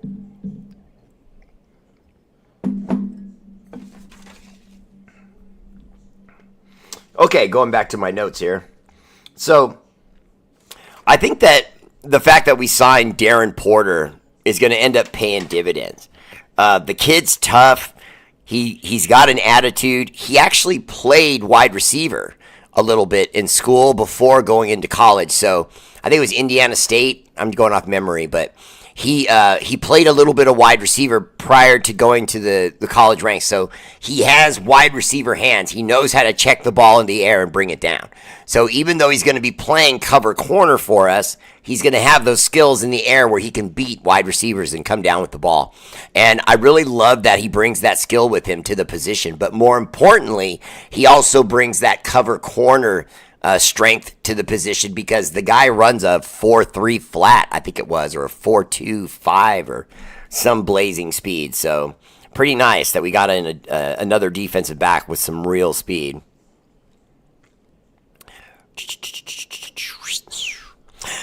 Okay, going back to my notes here. So, I think that the fact that we signed Darren Porter is going to end up paying dividends. The kid's tough. He's got an attitude. He actually played wide receiver a little bit in school before going into college. So, I think it was Indiana State. I'm going off memory, but he played a little bit of wide receiver prior to going to the college ranks, so he has wide receiver hands. He knows how to check the ball in the air and bring it down. So even though he's going to be playing cover corner for us, he's going to have those skills in the air where he can beat wide receivers and come down with the ball. And I really love that he brings that skill with him to the position. But more importantly, he also brings that cover corner strength to the position, because the guy runs a 4.3 flat, I think it was, or a 4.25 or some blazing speed. So pretty nice that we got in another defensive back with some real speed.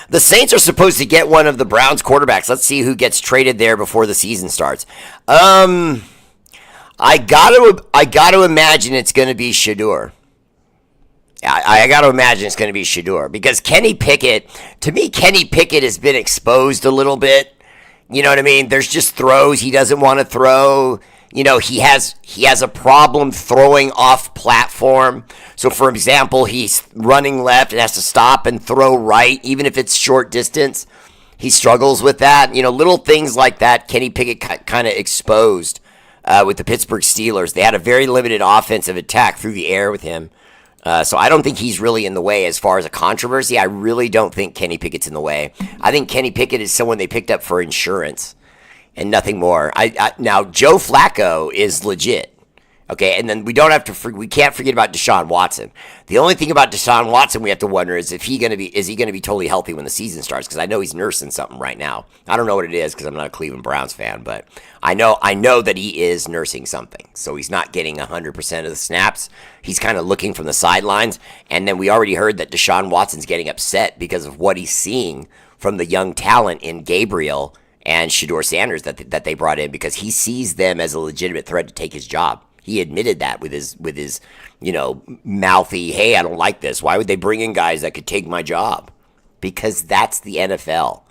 The Saints are supposed to get one of the Browns quarterbacks. Let's see who gets traded there before the season starts. I gotta imagine it's going to be Shedeur. I got to imagine it's going to be Shedeur, because Kenny Pickett, to me, Kenny Pickett has been exposed a little bit. You know what I mean? There's just throws he doesn't want to throw. You know, he has a problem throwing off platform. So, for example, he's running left and has to stop and throw right, even if it's short distance. He struggles with that. You know, little things like that, Kenny Pickett kind of exposed with the Pittsburgh Steelers. They had a very limited offensive attack through the air with him. So I don't think he's really in the way as far as a controversy. I really don't think Kenny Pickett's in the way. I think Kenny Pickett is someone they picked up for insurance and nothing more. Now, Joe Flacco is legit. Okay, and then we can't forget about Deshaun Watson. The only thing about Deshaun Watson we have to wonder is is he going to be totally healthy when the season starts? Because I know he's nursing something right now. I don't know what it is because I'm not a Cleveland Browns fan, but I know that he is nursing something. So he's not getting 100% of the snaps. He's kind of looking from the sidelines, and then we already heard that Deshaun Watson's getting upset because of what he's seeing from the young talent in Gabriel and Shedeur Sanders that they brought in, because he sees them as a legitimate threat to take his job. He admitted that with his, mouthy, hey, I don't like this. Why would they bring in guys that could take my job? Because that's the NFL.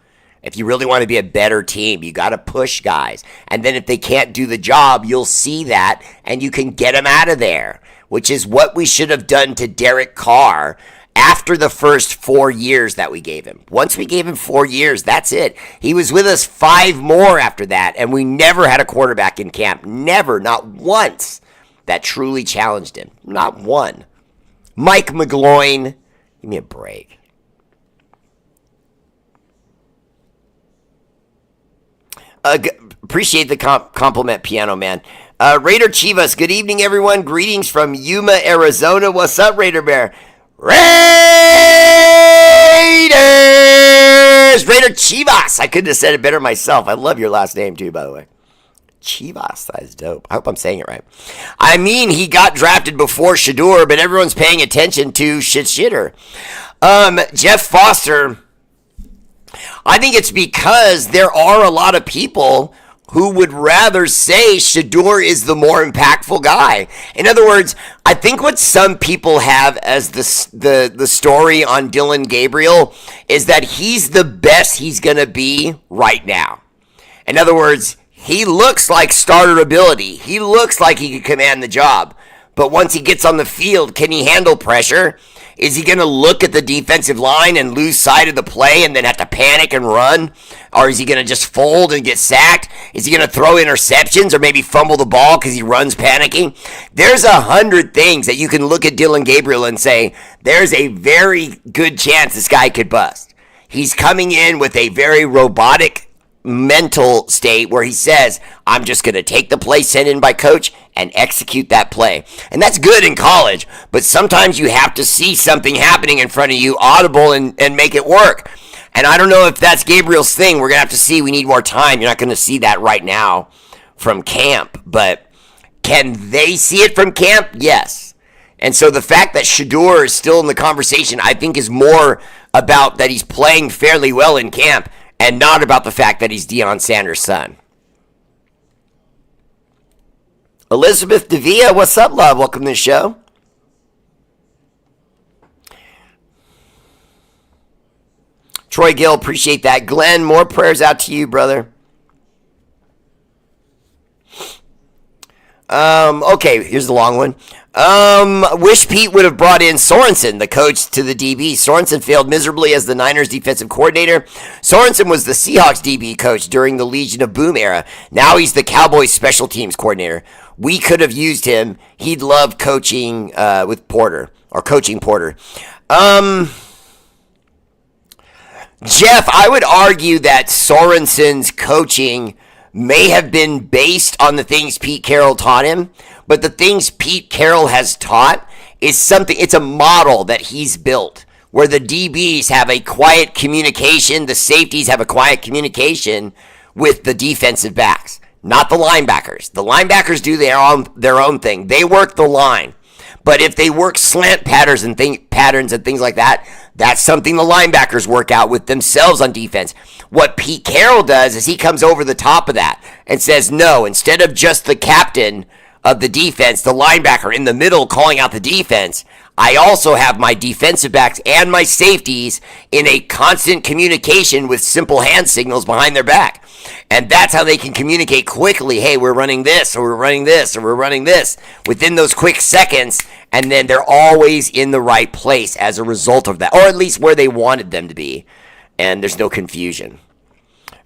If you really want to be a better team, you got to push guys. And then if they can't do the job, you'll see that, and you can get them out of there, which is what we should have done to Derek Carr after the first 4 years that we gave him. Once we gave him 4 years, that's it. He was with us 5 more after that, and we never had a quarterback in camp. Never, not once, that truly challenged him. Not one. Mike McGloin, give me a break. Appreciate the compliment, Piano Man. Raider Chivas, good evening, everyone. Greetings from Yuma, Arizona. What's up, Raider Bear? Raiders! Raider Chivas! I couldn't have said it better myself. I love your last name, too, by the way. Chivas, that is dope. I hope I'm saying it right. I mean, he got drafted before Shedeur, but everyone's paying attention to Shitter. Jeff Foster, I think it's because there are a lot of people who would rather say Shedeur is the more impactful guy. In other words, I think what some people have as the story on Dylan Gabriel is that he's the best he's going to be right now. In other words, he looks like starter ability. He looks like he can command the job. But once he gets on the field, can he handle pressure? Is he going to look at the defensive line and lose sight of the play and then have to panic and run? Or is he going to just fold and get sacked? Is he going to throw interceptions or maybe fumble the ball because he runs panicking? There's 100 things that you can look at Dylan Gabriel and say, there's a very good chance this guy could bust. He's coming in with a very robotic mental state where he says, I'm just going to take the play sent in by coach and execute that play. And that's good in college, but sometimes you have to see something happening in front of you, audible, and make it work. And I don't know if that's Gabriel's thing. We're going to have to see. We need more time. You're not going to see that right now from camp, but can they see it from camp? Yes. And so the fact that Shedeur is still in the conversation, I think, is more about that he's playing fairly well in camp and not about the fact that he's Deion Sanders' son. Elizabeth Davia, what's up, love? Welcome to the show. Troy Gill, appreciate that. Glenn, more prayers out to you, brother. Okay, here's the long one. Wish Pete would have brought in Sorensen, the coach, to the DB. Sorensen failed miserably as the Niners defensive coordinator. Sorensen was the Seahawks DB coach during the Legion of Boom era. Now he's the Cowboys special teams coordinator. We could have used him. He'd love coaching with Porter, or coaching Porter. Jeff, I would argue that Sorensen's coaching may have been based on the things Pete Carroll taught him, but the things Pete Carroll has taught is something, it's a model that he's built where the DBs have a quiet communication, the safeties have a quiet communication with the defensive backs, not the linebackers. The linebackers do their own thing. They work the line. But if they work slant patterns and things like that, that's something the linebackers work out with themselves on defense. What Pete Carroll does is he comes over the top of that and says, no, instead of just the captain of the defense, the linebacker in the middle calling out the defense, I also have my defensive backs and my safeties in a constant communication with simple hand signals behind their back. And that's how they can communicate quickly. Hey, we're running this, or we're running this, or we're running this within those quick seconds. And then they're always in the right place as a result of that, or at least where they wanted them to be. And there's no confusion.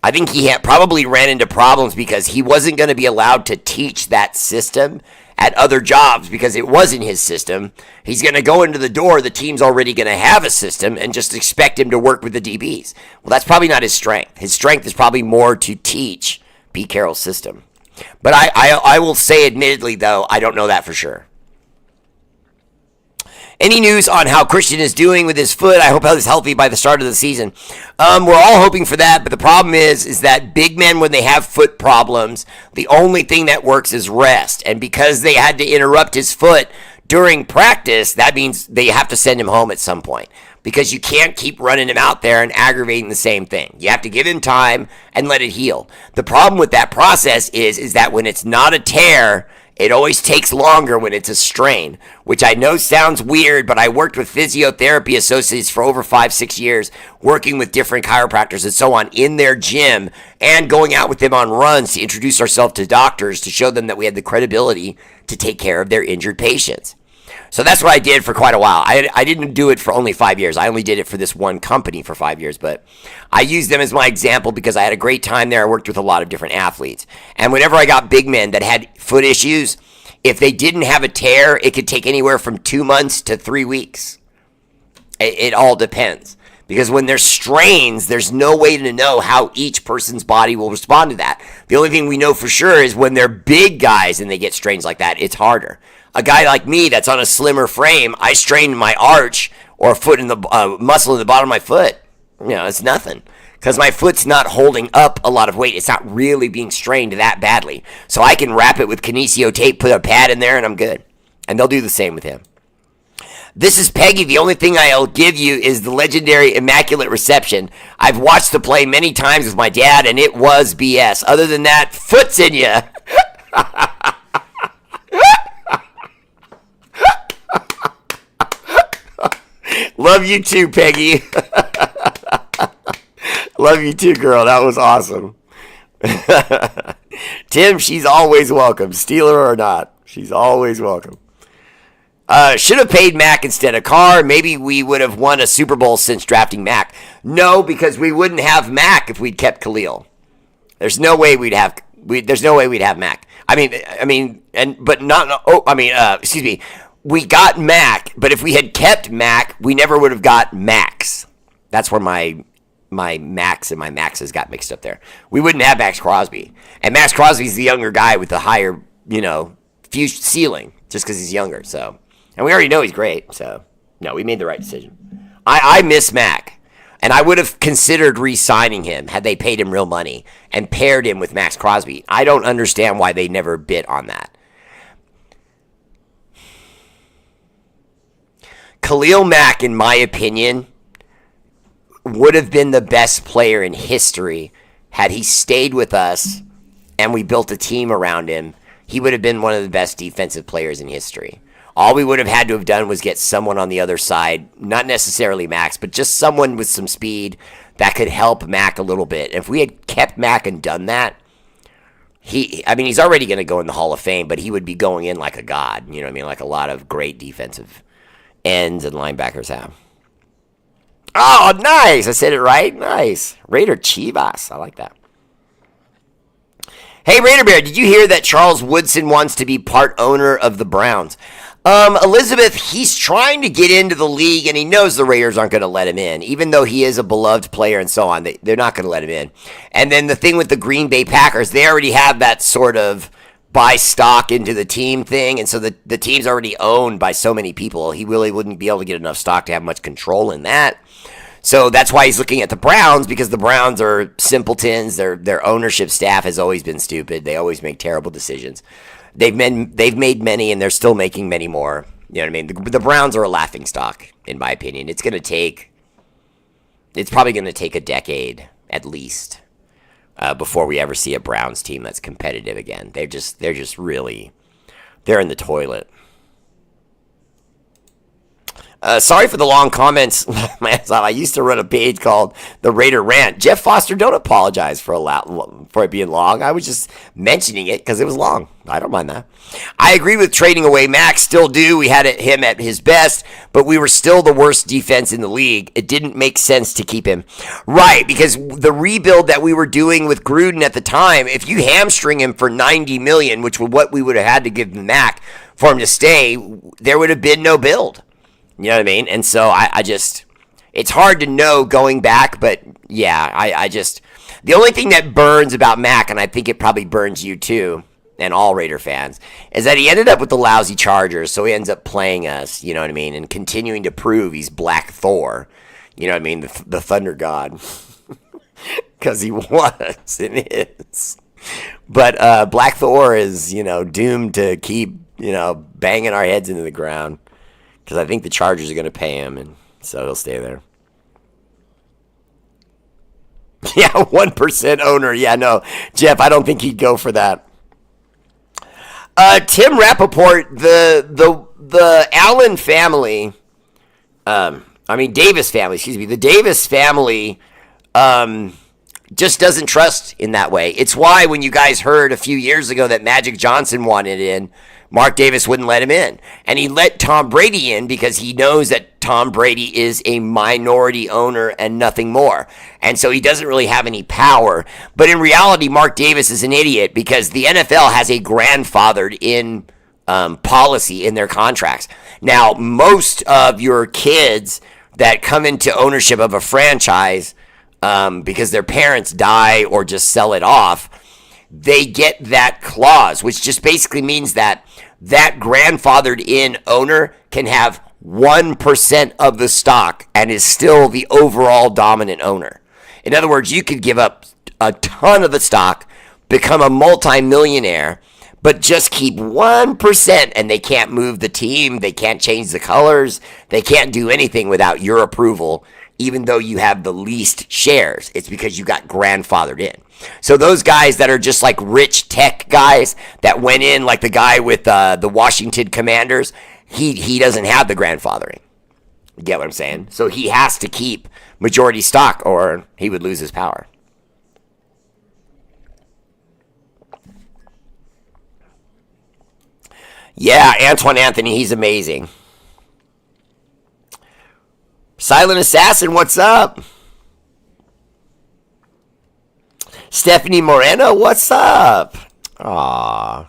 I think he probably ran into problems because he wasn't going to be allowed to teach that system at other jobs because it wasn't his system. He's going to go into the door, the team's already going to have a system, and just expect him to work with the DBs. Well, that's probably not his strength. His strength is probably more to teach Pete Carroll's system. But I will say, admittedly, though, I don't know that for sure. Any news on how Christian is doing with his foot? I hope he's healthy by the start of the season. We're all hoping for that, but the problem is that big men, when they have foot problems, the only thing that works is rest. And because they had to interrupt his foot during practice, that means they have to send him home at some point. Because you can't keep running him out there and aggravating the same thing. You have to give him time and let it heal. The problem with that process is that when it's not a tear, it always takes longer when it's a strain, which I know sounds weird, but I worked with physiotherapy associates for over 5-6 years, working with different chiropractors and so on in their gym and going out with them on runs to introduce ourselves to doctors to show them that we had the credibility to take care of their injured patients. So that's what I did for quite a while. I didn't do it for only 5 years. I only did it for this one company for 5 years, but I used them as my example because I had a great time there. I worked with a lot of different athletes. And whenever I got big men that had foot issues, if they didn't have a tear, it could take anywhere from 2 months to 3 weeks. It all depends. Because when there's strains, there's no way to know how each person's body will respond to that. The only thing we know for sure is when they're big guys and they get strains like that, it's harder. A guy like me that's on a slimmer frame, I strain my arch or a foot in the muscle in the bottom of my foot. You know, it's nothing. Because my foot's not holding up a lot of weight. It's not really being strained that badly. So I can wrap it with kinesio tape, put a pad in there, and I'm good. And they'll do the same with him. This is Peggy. The only thing I'll give you is the legendary Immaculate Reception. I've watched the play many times with my dad, and it was BS. Other than that, foot's in ya. Love you too, Peggy. Love you too, girl. That was awesome. Tim, she's always welcome. Steeler or not, she's always welcome. Should have paid Mac instead of Carr. Maybe we would have won a Super Bowl since drafting Mac. No, because we wouldn't have Mac if we'd kept Khalil. There's no way we'd have. There's no way we'd have Mac. Excuse me. We got Mac, but if we had kept Mac, we never would have got Max. That's where my Max and my Maxes got mixed up there. We wouldn't have Max Crosby. And Max Crosby's the younger guy with the higher, fused ceiling, just because he's younger. So, and we already know he's great. So, no, we made the right decision. I miss Mac. And I would have considered re-signing him had they paid him real money and paired him with Max Crosby. I don't understand why they never bit on that. Khalil Mack, in my opinion, would have been the best player in history had he stayed with us and we built a team around him. He would have been one of the best defensive players in history. All we would have had to have done was get someone on the other side, not necessarily Max, but just someone with some speed that could help Mac a little bit. If we had kept Mac and done that, he's already going to go in the Hall of Fame, but he would be going in like a god. You know what I mean? Like a lot of great defensive ends and linebackers have. Oh, nice. I said it right. Nice. Raider Chivas. I like that. Hey, Raider Bear, did you hear that Charles Woodson wants to be part owner of the Browns? Elizabeth, he's trying to get into the league, and he knows the Raiders aren't going to let him in. Even though he is a beloved player and so on, they're not going to let him in. And then the thing with the Green Bay Packers, they already have that sort of buy stock into the team thing, and so the team's already owned by so many people. He really wouldn't be able to get enough stock to have much control in that. So that's why he's looking at the Browns, because the Browns are simpletons. Their ownership staff has always been stupid. They always make terrible decisions. They've made many, and they're still making many more. You know what I mean? The Browns are a laughingstock, in my opinion. It's probably going to take a decade at least before we ever see a Browns team that's competitive again. They're just really, they're in the toilet. Sorry for the long comments. I used to run a page called The Raider Rant. Jeff Foster, don't apologize for it being long. I was just mentioning it because it was long. I don't mind that. I agree with trading away Max. Still do. We had him at his best, but we were still the worst defense in the league. It didn't make sense to keep him. Right, because the rebuild that we were doing with Gruden at the time, if you hamstring him for $90 million, which was what we would have had to give Mac for him to stay, there would have been no build. You know what I mean? And so I just, it's hard to know going back, but yeah, I just, the only thing that burns about Mac, and I think it probably burns you too, and all Raider fans, is that he ended up with the lousy Chargers, so he ends up playing us, you know what I mean, and continuing to prove he's Black Thor, you know what I mean, the Thunder God, because he was and is. But Black Thor is, doomed to keep, banging our heads into the ground. Because I think the Chargers are going to pay him, and so he'll stay there. Yeah, 1% owner. Yeah, no. Jeff, I don't think he'd go for that. Tim Rappaport, the Allen family, Davis family, the Davis family just doesn't trust in that way. It's why when you guys heard a few years ago that Magic Johnson wanted in, Mark Davis wouldn't let him in. And he let Tom Brady in because he knows that Tom Brady is a minority owner and nothing more. And so he doesn't really have any power. But in reality, Mark Davis is an idiot because the NFL has a grandfathered in policy in their contracts. Now, most of your kids that come into ownership of a franchise because their parents die or just sell it off, they get that clause, which just basically means that grandfathered in owner can have 1% of the stock and is still the overall dominant owner. In other words, you could give up a ton of the stock, become a multimillionaire, but just keep 1%, and they can't move the team, they can't change the colors, they can't do anything without your approval, even though you have the least shares. It's because you got grandfathered in. So those guys that are just like rich tech guys that went in, like the guy with the Washington Commanders, he doesn't have the grandfathering. You get what I'm saying? So he has to keep majority stock or he would lose his power. Yeah, Antoine Anthony, he's amazing. Silent Assassin, what's up? Stephanie Moreno, what's up? Aw.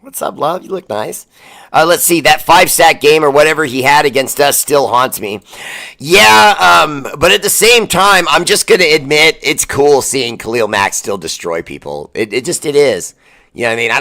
What's up, love? You look nice. Let's see, that 5-sack game or whatever he had against us still haunts me. Yeah, but at the same time, I'm just going to admit it's cool seeing Khalil Mack still destroy people. It is. You know what I mean? I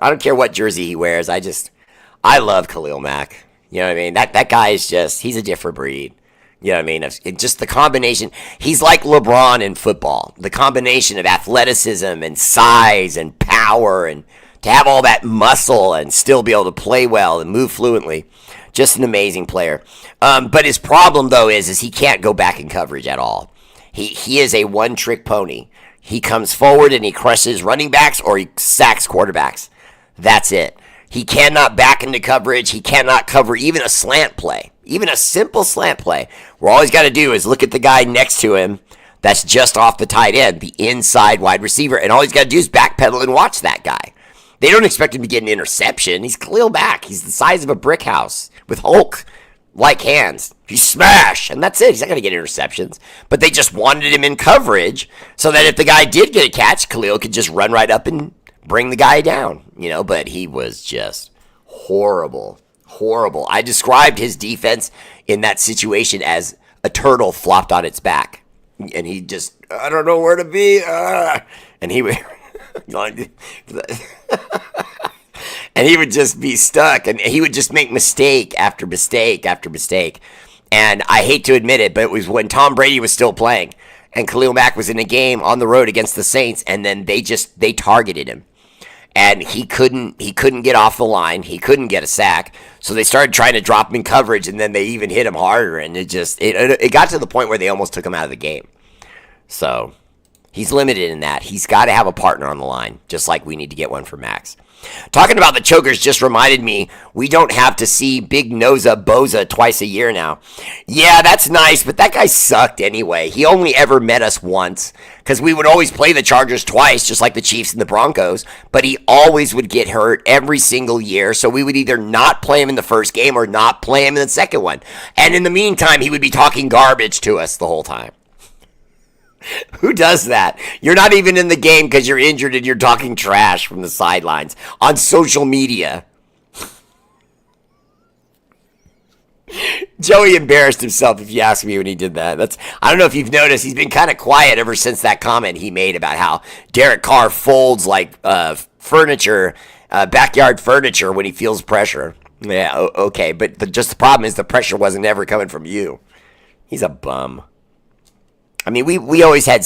don't care what jersey he wears. I love Khalil Mack. You know what I mean? That guy is he's a different breed. You know what I mean? It's just the combination. He's like LeBron in football. The combination of athleticism and size and power and to have all that muscle and still be able to play well and move fluently. Just an amazing player. But his problem, though, is he can't go back in coverage at all. He is a one-trick pony. He comes forward and he crushes running backs or he sacks quarterbacks. That's it. He cannot back into coverage. He cannot cover even a slant play, even a simple slant play, where all he's got to do is look at the guy next to him that's just off the tight end, the inside wide receiver. And all he's got to do is backpedal and watch that guy. They don't expect him to get an interception. He's Khalil Mack. He's the size of a brick house with Hulk-like hands. He smash, and that's it. He's not going to get interceptions. But they just wanted him in coverage so that if the guy did get a catch, Khalil could just run right up and bring the guy down. But he was just horrible. Horrible. I described his defense in that situation as a turtle flopped on its back. And he just, I don't know where to be. And he would, and he would just be stuck. And he would just make mistake after mistake after mistake. And I hate to admit it, but it was when Tom Brady was still playing. And Khalil Mack was in a game on the road against the Saints. And then they targeted him. And he couldn't get off the line. He couldn't get a sack. So they started trying to drop him in coverage, and then they even hit him harder. And it got to the point where they almost took him out of the game. So he's limited in that. He's got to have a partner on the line, just like we need to get one for Max. Talking about the chokers just reminded me, we don't have to see Big Noza Boza twice a year now. Yeah, that's nice, but that guy sucked anyway. He only ever met us once, because we would always play the Chargers twice, just like the Chiefs and the Broncos, but he always would get hurt every single year, so we would either not play him in the first game or not play him in the second one. And in the meantime, he would be talking garbage to us the whole time. Who does that? You're not even in the game because you're injured and you're talking trash from the sidelines on social media. Joey embarrassed himself, if you ask me, when he did that. I don't know if you've noticed, he's been kind of quiet ever since that comment he made about how Derek Carr folds like furniture, backyard furniture when he feels pressure. Yeah, okay, but just the problem is the pressure wasn't ever coming from you. He's a bum. I mean, we always had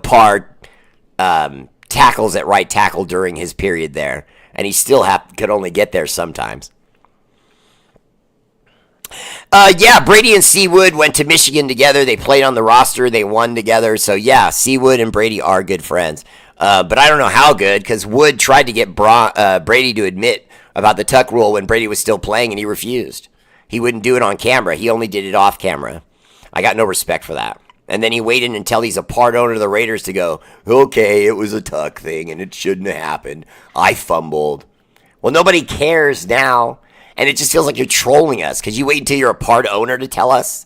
par tackles at right tackle during his period there, and he still could only get there sometimes. Brady and Seawood went to Michigan together. They played on the roster. They won together. So, yeah, Seawood and Brady are good friends. But I don't know how good, because Wood tried to get Brady to admit about the tuck rule when Brady was still playing, and he refused. He wouldn't do it on camera. He only did it off camera. I got no respect for that. And then he waited until he's a part owner of the Raiders to go, okay, it was a tuck thing and it shouldn't have happened. I fumbled. Well, nobody cares now. And it just feels like you're trolling us because you wait until you're a part owner to tell us.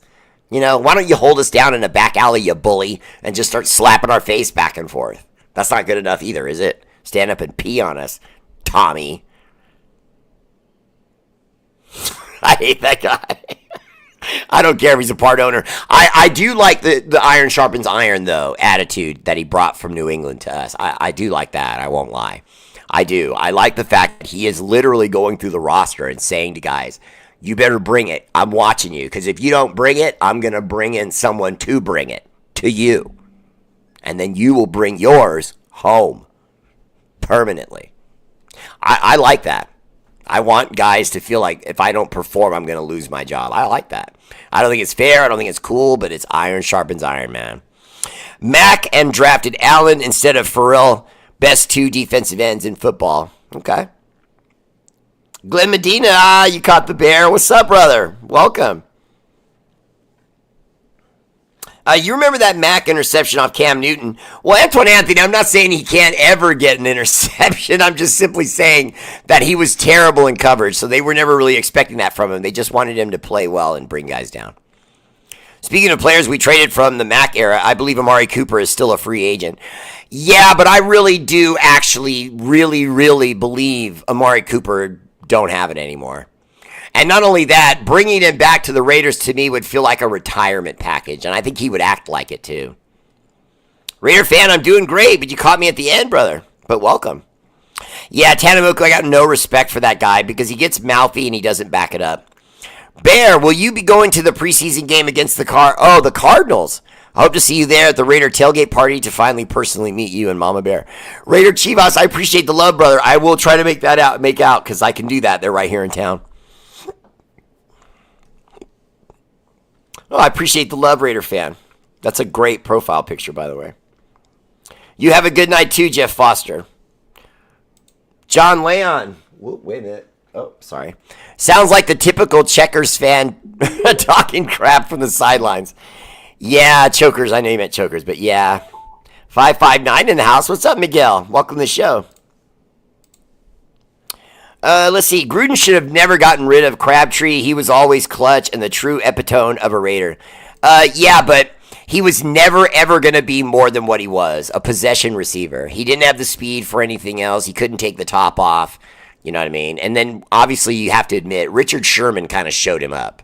Why don't you hold us down in a back alley, you bully, and just start slapping our face back and forth? That's not good enough either, is it? Stand up and pee on us, Tommy. I hate that guy. I don't care if he's a part owner. I do like the iron sharpens iron, though, attitude that he brought from New England to us. I do like that. I won't lie. I do. I like the fact that he is literally going through the roster and saying to guys, you better bring it. I'm watching you. Because if you don't bring it, I'm going to bring in someone to bring it to you. And then you will bring yours home permanently. I like that. I want guys to feel like if I don't perform, I'm going to lose my job. I like that. I don't think it's fair. I don't think it's cool, but it's iron sharpens iron, man. Mack and drafted Allen instead of Farrell. Best two defensive ends in football. Okay. Glenn Medina, you caught the bear. What's up, brother? Welcome. You remember that Mack interception off Cam Newton? Well, Antoine Anthony, I'm not saying he can't ever get an interception. I'm just simply saying that he was terrible in coverage, so they were never really expecting that from him. They just wanted him to play well and bring guys down. Speaking of players we traded from the Mack era, I believe Amari Cooper is still a free agent. Yeah, but I really do actually really believe Amari Cooper don't have it anymore. And not only that, bringing him back to the Raiders to me would feel like a retirement package, and I think he would act like it too. Raider fan, I'm doing great, but you caught me at the end, brother. But welcome. Yeah, Tannemuku, I got no respect for that guy because he gets mouthy and he doesn't back it up. Bear, will you be going to the preseason game against the Cardinals? I hope to see you there at the Raider tailgate party to finally personally meet you and Mama Bear. Raider Chivas, I appreciate the love, brother. I will try to make out because I can do that. They're right here in town. Oh, I appreciate the love, Raider fan. That's a great profile picture, by the way. You have a good night, too, Jeff Foster. John Leon. Whoa, wait a minute. Oh, sorry. Sounds like the typical Checkers fan talking crap from the sidelines. Yeah, chokers. I know you meant chokers, but yeah. 559 in the house. What's up, Miguel? Welcome to the show. Let's see. Gruden should have never gotten rid of Crabtree. He was always clutch and the true epitome of a Raider. Yeah, but he was never, ever going to be more than what he was, a possession receiver. He didn't have the speed for anything else. He couldn't take the top off. You know what I mean? And then, obviously, you have to admit, Richard Sherman kind of showed him up.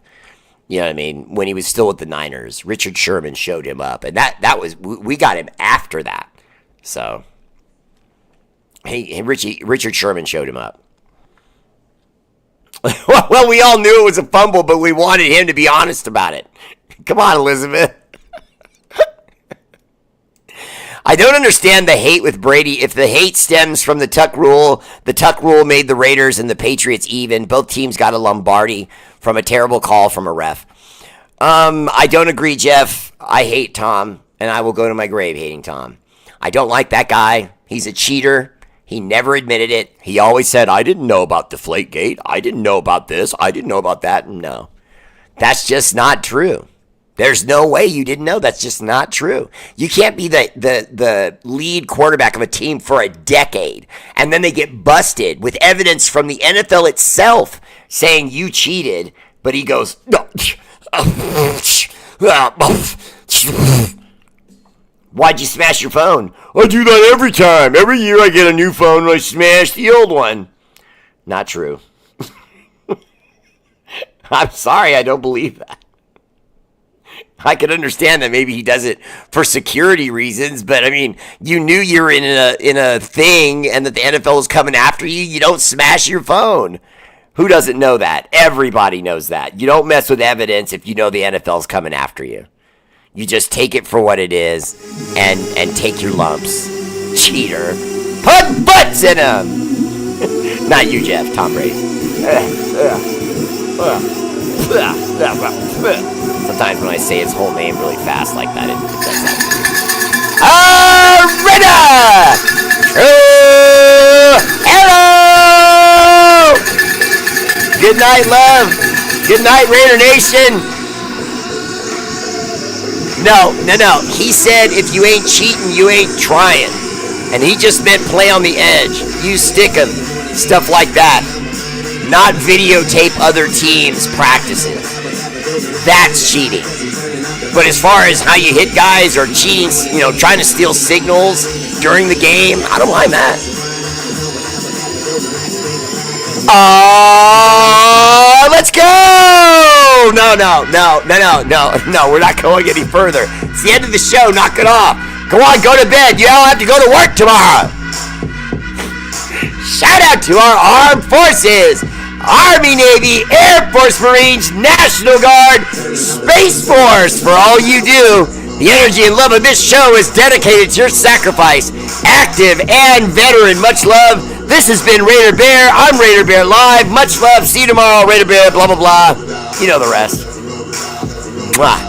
You know what I mean? When he was still with the Niners, Richard Sherman showed him up. And that was, we got him after that. So, Richard Sherman showed him up. Well, we all knew it was a fumble, but we wanted him to be honest about it. Come on, Elizabeth. I don't understand the hate with Brady. If the hate stems from the Tuck rule made the Raiders and the Patriots even. Both teams got a Lombardi from a terrible call from a ref. I don't agree, Jeff. I hate Tom, and I will go to my grave hating Tom. I don't like that guy. He's a cheater. He never admitted it. He always said, I didn't know about Deflategate. I didn't know about this. I didn't know about that. No, that's just not true. There's no way you didn't know. That's just not true. You can't be the lead quarterback of a team for a decade, and then they get busted with evidence from the NFL itself saying you cheated, but he goes, no. Why'd you smash your phone? I do that every time. Every year I get a new phone and I smash the old one. Not true. I'm sorry, I don't believe that. I could understand that maybe he does it for security reasons, but I mean, you knew you were in a thing and that the NFL was coming after you. You don't smash your phone. Who doesn't know that? Everybody knows that. You don't mess with evidence if you know the NFL's coming after you. You just take it for what it is and take your lumps. Cheater. Put butts in them. Not you, Jeff. Tom Brady. Sometimes when I say his whole name really fast like that, it does that. R8RBEAR! Hello! Good night, love. Good night, Raider Nation. No. He said if you ain't cheating, you ain't trying. And he just meant play on the edge. You stick 'em. Stuff like that. Not videotape other teams' practices. That's cheating. But as far as how you hit guys or cheating, trying to steal signals during the game, I don't mind that. Let's go! No, we're not going any further. It's the end of the show. Knock it off. Go on, go to bed. You all have to go to work tomorrow. Shout out to our armed forces. Army, Navy, Air Force, Marines, National Guard, Space Force. For all you do, the energy and love of this show is dedicated to your sacrifice. Active and veteran. Much love. This has been R8RBEAR. I'm R8RBEAR Live. Much love. See you tomorrow. R8RBEAR, blah, blah, blah. You know the rest. Mwah.